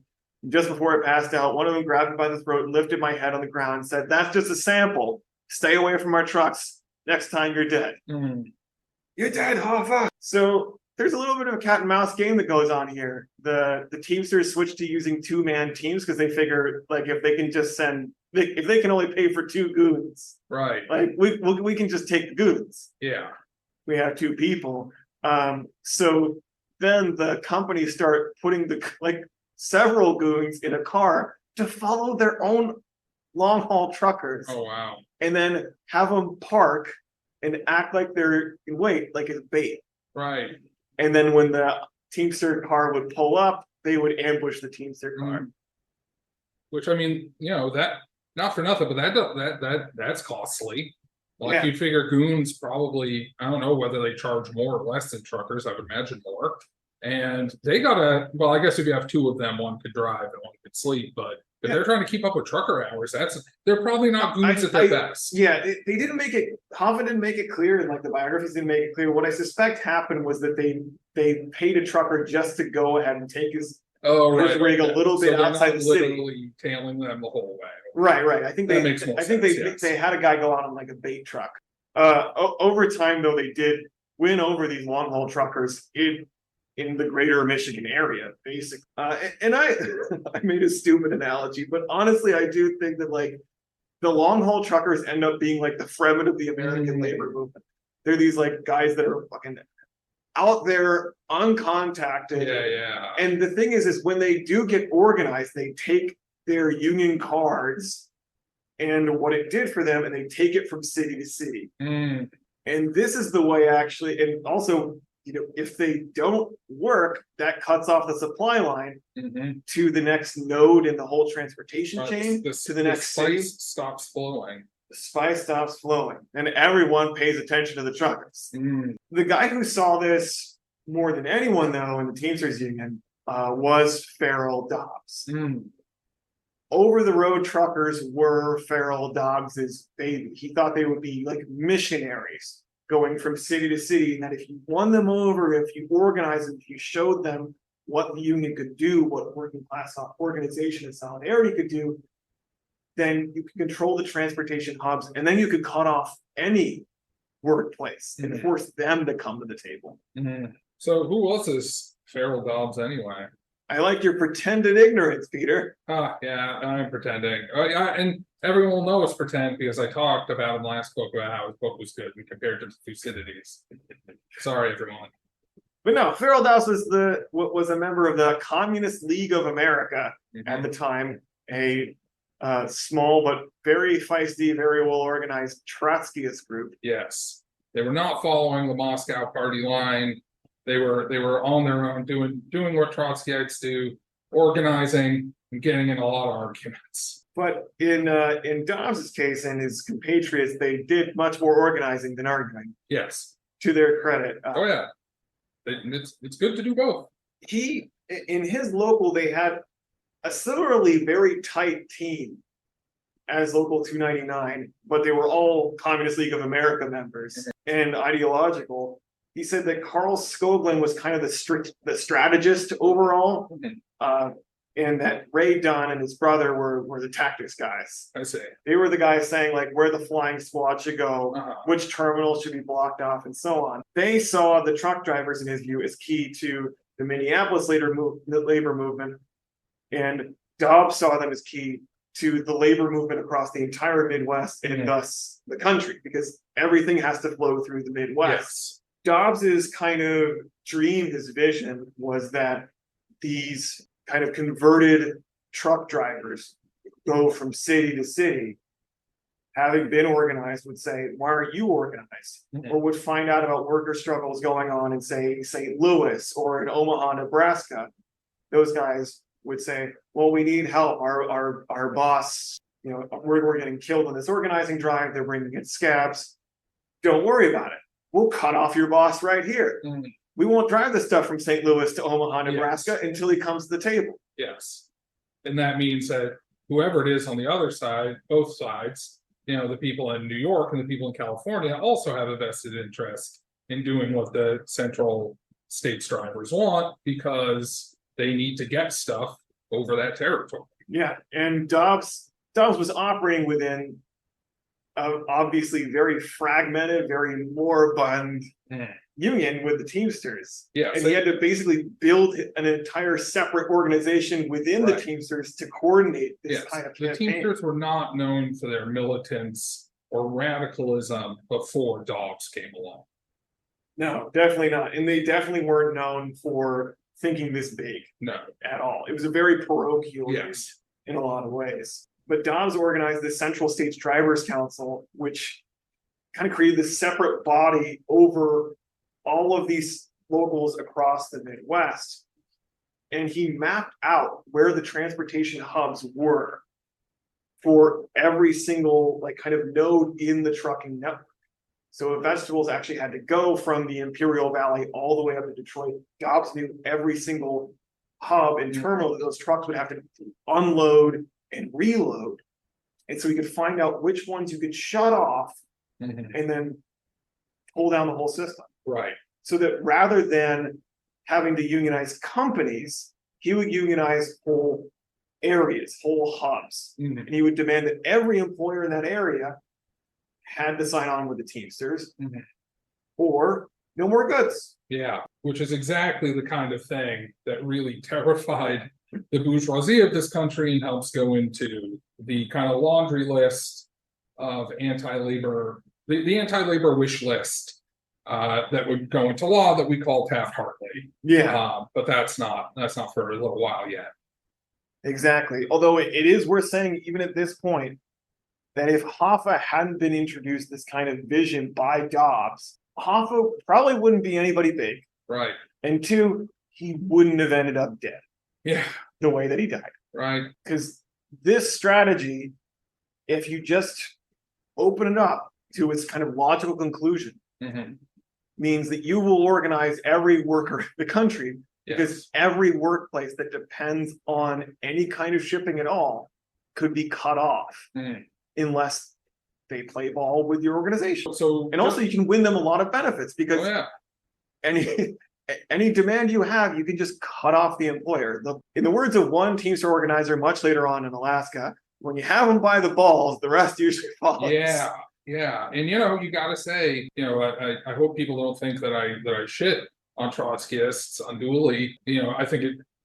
Just before I passed out, one of them grabbed me by the throat, lifted my head on the ground, and said, "That's just a sample. Stay away from our trucks. Next time you're dead." You're dead, Hoffa. So there's a little bit of a cat and mouse game that goes on here. The Teamsters switched to using two-man teams because they figure, like, if they can just if they can only pay for two goons, right? Like we can just take the goons. Yeah, we have two people. So then the companies start putting several goons in a car to follow their own long-haul truckers. Oh wow! And then have them park and act like they're like it's bait. Right. And then when the Teamster car would pull up, they would ambush the Teamster car. Which, I mean, you know, that, not for nothing, but that's costly. Like, you'd figure goons probably, I don't know whether they charge more or less than truckers. I would imagine more. And they well, I guess if you have two of them, one could drive and one could sleep, but if they're trying to keep up with trucker hours, they're probably not goons at their best. Yeah, they didn't make it, Hoffa didn't make it clear, and like the biographies didn't make it clear. What I suspect happened was that they paid a trucker just to go ahead and take his rig a little bit outside the city. Literally tailing them the whole way. Right. I think they had a guy go out on like a bait truck. Over time, though, they did win over these long haul truckers in the greater Michigan area, basically. And I made a stupid analogy, but honestly, I do think that like the long haul truckers end up being like the Fremen of the American labor movement. They're these like guys that are fucking out there uncontacted. Yeah. And the thing is when they do get organized, they take their union cards and what it did for them, and they take it from city to city. And this is the way actually, and also, you know, if they don't work, that cuts off the supply line to the next node in the whole transportation chain, to the next city. Stops flowing. the spice stops flowing, and everyone pays attention to the truckers. The guy who saw this more than anyone, though, in the Teamsters Union was Farrell Dobbs. Over the road truckers were Farrell Dobbs's baby. He thought they would be like missionaries going from city to city, and that if you won them over, if you organized them, if you showed them what the union could do, what working class organization and solidarity could do, then you could control the transportation hubs, and then you could cut off any workplace and force them to come to the table. So who was this Farrell Dobbs anyway? I like your pretended ignorance, Peter. Yeah, I'm pretending. Yeah, and everyone will know it's pretend because I talked about him last book about how his book was good and compared to Thucydides. Sorry, everyone. But no, Farrell Dobbs was a member of the Communist League of America at the time, a small but very feisty, very well organized Trotskyist group. Yes, they were not following the Moscow party line. They were on their own, doing what Trotskyites do, organizing and getting in a lot of arguments. But in Dobbs's case and his compatriots, they did much more organizing than arguing. Yes, to their credit. It's good to do both. In his local, they had a similarly very tight team as Local 299, but they were all Communist League of America members and ideological. He said that Carl Skoglund was kind of the strategist overall, and that Ray Dunn and his brother were the tactics guys. I see. They were the guys saying like where the flying squad should go, which terminals should be blocked off, and so on. They saw the truck drivers, in his view, as key to the Minneapolis labor movement, and Dobbs saw them as key to the labor movement across the entire Midwest and thus the country, because everything has to flow through the Midwest. Yes. Dobbs's kind of dream, his vision, was that these kind of converted truck drivers go from city to city, having been organized, would say, why aren't you organized? Or would find out about worker struggles going on in, say, St. Louis or in Omaha, Nebraska. Those guys would say, well, we need help. Our boss, we're getting killed in this organizing drive. They're bringing in scabs. Don't worry about it. We'll cut off your boss right here. We won't drive the stuff from St. Louis to Omaha, Nebraska until he comes to the table. Yes. And that means that whoever it is on the other side, both sides, the people in New York and the people in California also have a vested interest in doing what the central states drivers want, because they need to get stuff over that territory. Yeah. And Dobbs was operating within obviously very fragmented, very moribund union with the Teamsters. Yeah, and he had to basically build an entire separate organization within the Teamsters to coordinate this kind of campaign. The Teamsters were not known for their militance or radicalism before Dobbs came along. No, definitely not. And they definitely weren't known for thinking this big. No. At all. It was a very parochial union in a lot of ways. But Dobbs organized the Central States Drivers Council, which kind of created this separate body over all of these locals across the Midwest. And he mapped out where the transportation hubs were for every single kind of node in the trucking network. So vegetables actually had to go from the Imperial Valley all the way up to Detroit. Dobbs knew every single hub and terminal that those trucks would have to unload and reload. And so he could find out which ones you could shut off and then pull down the whole system. Right. So that rather than having to unionize companies, he would unionize whole areas, whole hubs. And he would demand that every employer in that area had to sign on with the Teamsters or no more goods. Yeah, which is exactly the kind of thing that really terrified the bourgeoisie of this country and helps go into the kind of laundry list of anti-labor, the anti-labor wish list that would go into law that we call Taft-Hartley. Yeah. But that's not for a little while yet. Exactly. Although it is worth saying, even at this point, that if Hoffa hadn't been introduced this kind of vision by Dobbs, Hoffa probably wouldn't be anybody big. Right. And two, he wouldn't have ended up dead. Yeah. The way that he died. Right. Because this strategy, if you just open it up to its kind of logical conclusion Mhm. means that you will organize every worker in the country, because Yes. every workplace that depends on any kind of shipping at all could be cut off Mhm. unless they play ball with your organization. So And also you can win them a lot of benefits, because oh, yeah. any any demand you have, you can just cut off the employer. In the words of one Teamster organizer much later on in Alaska, when you have them by the balls, the rest usually follows. Yeah, yeah, and you got to say, I hope people don't think that I shit on Trotskyists unduly.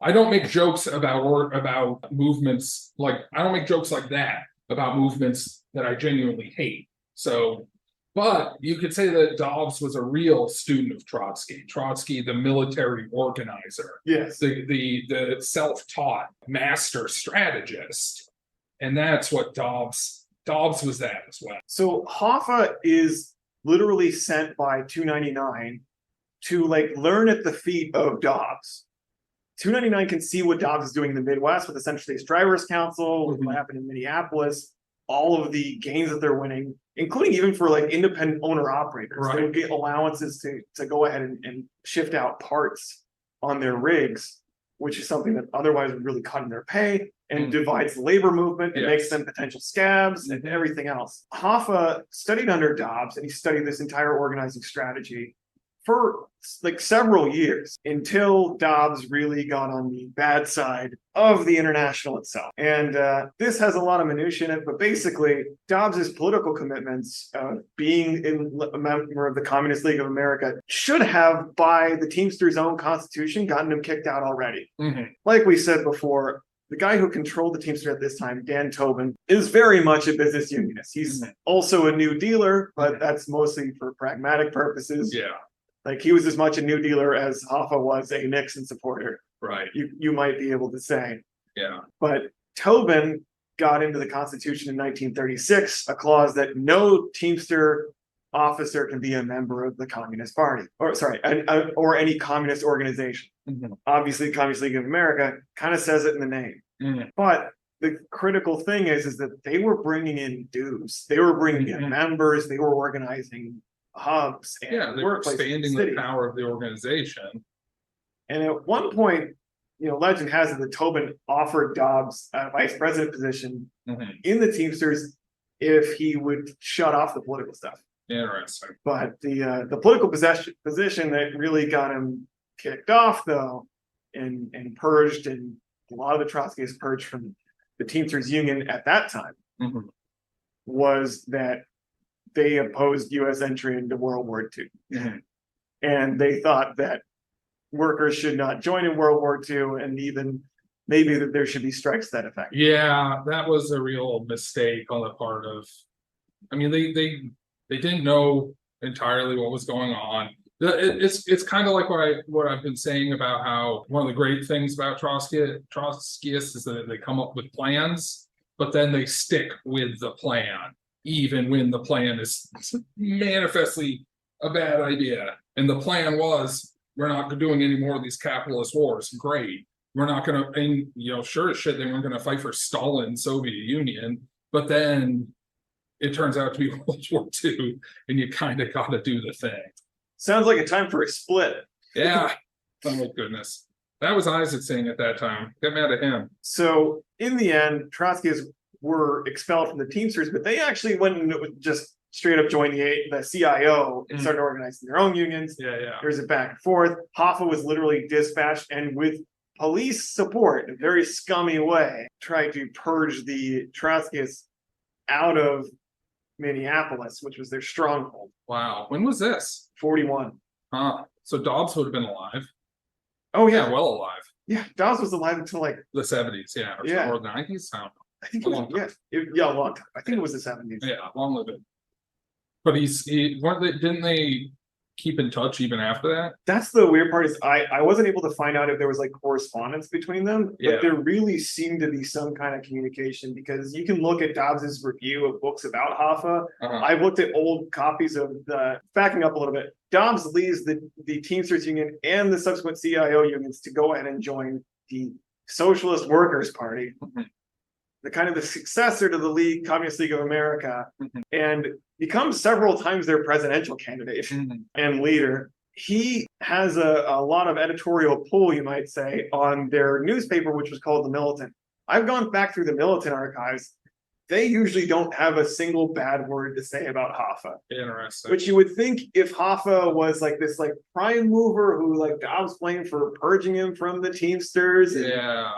I don't make jokes about movements like I don't make jokes like that about movements that I genuinely hate. So, but you could say that Dobbs was a real student of Trotsky. Trotsky, the military organizer, Yes. the self-taught master strategist, and that's what Dobbs was that as well. So Hoffa is literally sent by 299 to learn at the feet of Dobbs. 299 can see what Dobbs is doing in the Midwest with the Central States Drivers Council, what happened in Minneapolis, all of the gains that they're winning, including even for independent owner operators. Right. They would get allowances to go ahead and shift out parts on their rigs, which is something that otherwise would really cut in their pay and divides the labor movement. It makes them potential scabs and everything else. Hoffa studied under Dobbs, and he studied this entire organizing strategy for several years until Dobbs really got on the bad side of the International itself. And this has a lot of minutiae in it, but basically Dobbs's political commitments of being a member of the Communist League of America should have, by the Teamsters' own constitution, gotten him kicked out already. Like we said before, the guy who controlled the Teamsters at this time, Dan Tobin, is very much a business unionist. He's also a New Dealer, but that's mostly for pragmatic purposes. Yeah. He was as much a New Dealer as Hoffa was a Nixon supporter. Right. You might be able to say. Yeah. But Tobin got into the Constitution in 1936 a clause that no Teamster officer can be a member of the Communist Party, or any communist organization. Obviously, the Communist League of America kind of says it in the name. But the critical thing is that they were bringing in dues. They were bringing in members. They were organizing hubs and they were workplaces, expanding the power of the organization. And at one point, legend has it that Tobin offered Dobbs a vice president position in the Teamsters if he would shut off the political stuff. Interesting. But the political position that really got him kicked off, though, and purged, and a lot of the Trotskyists purged from the Teamsters Union at that time, was that they opposed U.S. entry into World War II. And they thought that workers should not join in World War II, and even maybe that there should be strikes to that effect. Yeah, that was a real mistake on the part of, they didn't know entirely what was going on. It's kind of like what I've been saying about how one of the great things about Trotskyists is that they come up with plans, but then they stick with the plan, even when the plan is manifestly a bad idea. And the plan was, we're not doing any more of these capitalist wars. Great. We're not going to, and sure as shit, they weren't going to fight for Stalin, Soviet Union. But then it turns out to be World War II, and you kind of got to do the thing. Sounds like a time for a split. Yeah. Oh my goodness. That was Isaac saying at that time. Get mad at him. So in the end, Trotskyists were expelled from the Teamsters, but they actually went and just straight up joined the CIO and started organizing their own unions. There's a back and forth. Hoffa was literally dispatched, and with police support, in a very scummy way, tried to purge the Trotskyists out of Minneapolis, which was their stronghold. Wow. When was this? 41. So Dobbs would have been alive. Oh yeah, well alive. Yeah, Dobbs was alive until the 70s, or the 90s. I don't know. I think it was, a long time. I think it was the 70s. Yeah, long living. But didn't they keep in touch even after that? That's the weird part, is I wasn't able to find out if there was correspondence between them, but there really seemed to be some kind of communication, because you can look at Dobbs's review of books about Hoffa. I've looked at old copies of backing up a little bit. Dobbs leaves the Teamsters Union and the subsequent CIO unions to go ahead and join the Socialist Workers Party. the kind of the successor to the Communist League of America, Mhm. and becomes several times their presidential candidate and leader. He has a lot of editorial pull, you might say, on their newspaper, which was called The Militant. I've gone back through the Militant archives. They usually don't have a single bad word to say about Hoffa. Interesting. Which you would think if Hoffa was like this like prime mover who like Dobbs blamed for purging him from the Teamsters and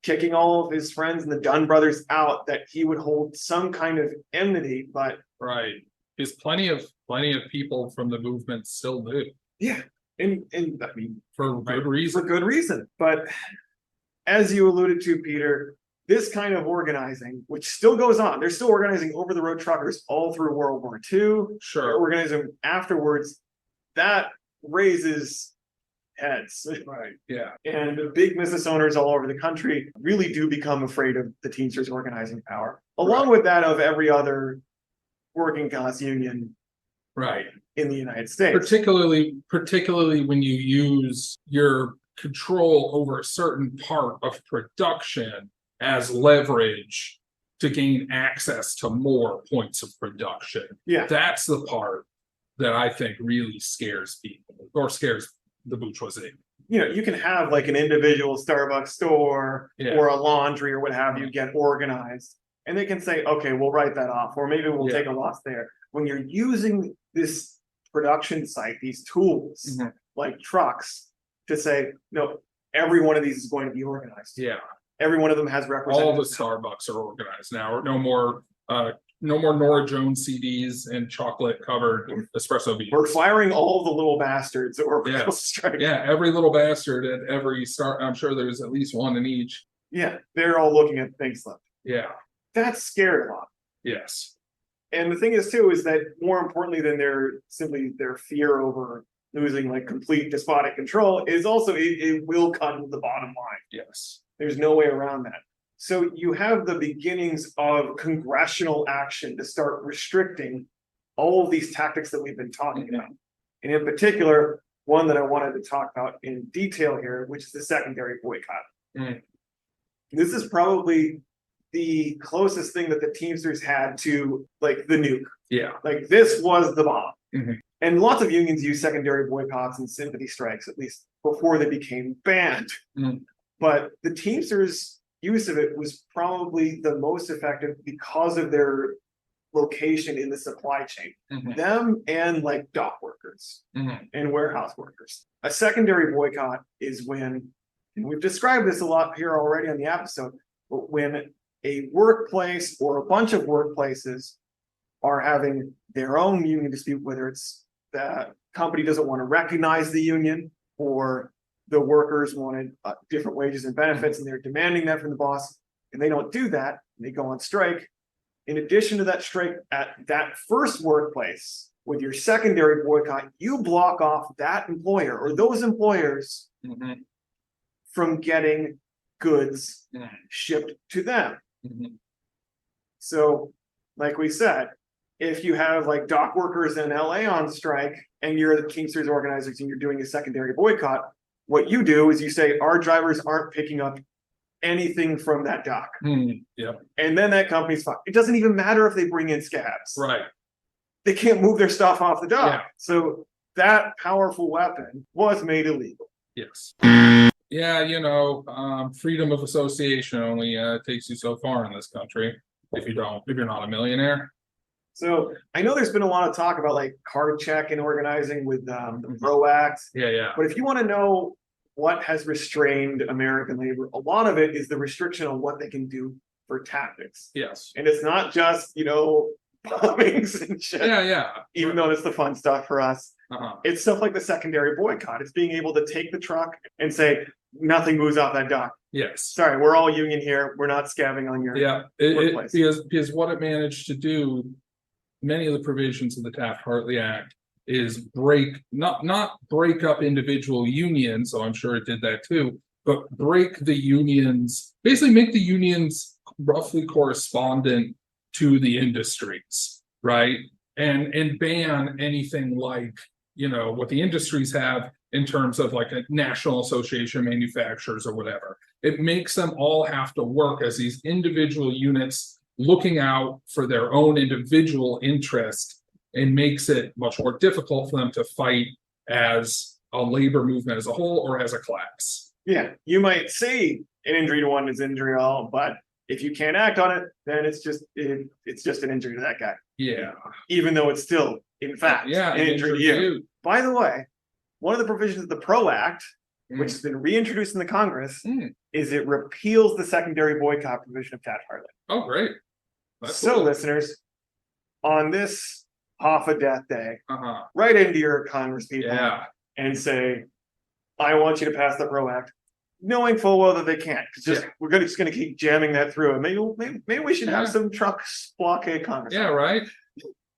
kicking all of his friends and the Dunn brothers out, that he would hold some kind of enmity, but right. Because plenty of people from the movement still do. yeah, and I mean For good reason. for good reason. But as you alluded to, Peter, this kind of organizing, which still goes on, they're still organizing over the road truckers all through World War II. They're Sure. organizing afterwards. That raises heads. Right. Yeah. And big business owners all over the country really do become afraid of the Teamsters organizing power, along with that of every other working class union Right. in the United States. Particularly when you use your control over a certain part of production as leverage to gain access to more points of production. Yeah. That's the part that I think really scares people, or scares the bourgeoisie. You know, you can have like an individual Starbucks store Yeah. or a laundry or what have you get organized, and they can say, okay, we'll write that off, or maybe we'll Yeah. take a loss there. When you're using this production site, these tools Mhm. like trucks, to say, no, every one of these is going to be organized. Yeah. Every one of them has All representatives. the Starbucks are organized now. No more Nora Jones CDs and chocolate covered espresso beans. We're firing all the little bastards that were Yes. striking. Yeah, every little bastard at every start. I'm sure there's at least one in each. Yeah, they're all looking at things left. Yeah. That's scary a lot. Yes. And the thing is too, is that more importantly than their fear over losing like complete despotic control is also it will cut to the bottom line. Yes. There's no way around that. So you have the beginnings of congressional action to start restricting all of these tactics that we've been talking about. And in particular, one that I wanted to talk about in detail here, which is the secondary boycott. Mm. This is probably the closest thing that the Teamsters had to like the nuke. Yeah. Like this was the bomb. Mhm. And lots of unions use secondary boycotts and sympathy strikes, at least before they became banned. Mm. But the Teamsters' use of it was probably the most effective because of their location in the supply chain. Mhm. Them and like dock workers Mhm. and warehouse workers. A secondary boycott is when, and we've described this a lot here already on the episode, but when a workplace or a bunch of workplaces are having their own union dispute, whether it's the company doesn't want to recognize the union or the workers wanted different wages and benefits and they're demanding that from the boss, and they don't do that, and they go on strike. In addition to that strike at that first workplace, with your secondary boycott, you block off that employer or those employers Mhm. from getting goods Mhm. shipped to them. Mhm. So, like we said, if you have like dock workers in LA on strike and you're the Teamsters organizers and you're doing a secondary boycott, what you do is you say, our drivers aren't picking up anything from that dock. Mm. Yeah. And then that company's fucked. It doesn't even matter if they bring in scabs. Right. They can't move their stuff off the dock. Yeah. So that powerful weapon was made illegal. Yes. Yeah, freedom of association only takes you so far in this country if you're not a millionaire. So I know there's been a lot of talk about like card check and organizing with the PRO Act. Yeah. But if you want to know what has restrained American labor, a lot of it is the restriction on what they can do for tactics. Yes. And it's not just, bombings and shit, Yeah. even though it's the fun stuff for us. Uh-huh. It's stuff like the secondary boycott. It's being able to take the truck and say, nothing moves off that dock. Yes. Sorry, we're all union here. We're not scabbing on your Yeah. workplace. Because what it managed to do, many of the provisions of the Taft-Hartley Act is not break up individual unions, so I'm sure it did that too, but break the unions, basically make the unions roughly correspondent to the industries, right? And ban anything like, what the industries have in terms of like a national association of manufacturers or whatever. It makes them all have to work as these individual units looking out for their own individual interest, and makes it much more difficult for them to fight as a labor movement as a whole or as a class. Yeah, you might say an injury to one is injury to all, but if you can't act on it, then it's just an injury to that guy. Yeah. Even though it's still, in fact, Yeah. an injury to you. By the way, one of the provisions of the PRO Act, which has been reintroduced in the Congress, is it repeals the secondary boycott provision of Taft-Hartley. Oh, great. That's So, cool. listeners, on this Hoffa Death Day, Uh-huh. write into your Congress people Yeah. and say, I want you to pass the PRO Act, knowing full well that they can't. It's just we're just gonna keep jamming that through. And maybe we should have some trucks blockade Congress. Yeah, right.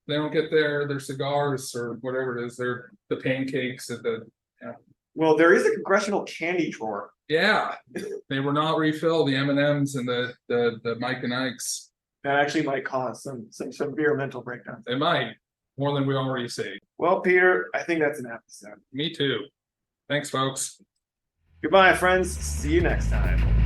They don't get their cigars or whatever it is, the pancakes at the Well, there is a congressional candy drawer. yeah. They were not refilled, the M&Ms and the Mike and Ike's. That actually might cause some severe mental breakdowns. They might, more than we already see. Well, Peter, I think that's an episode. Me too. Thanks, folks. Goodbye, friends. See you next time.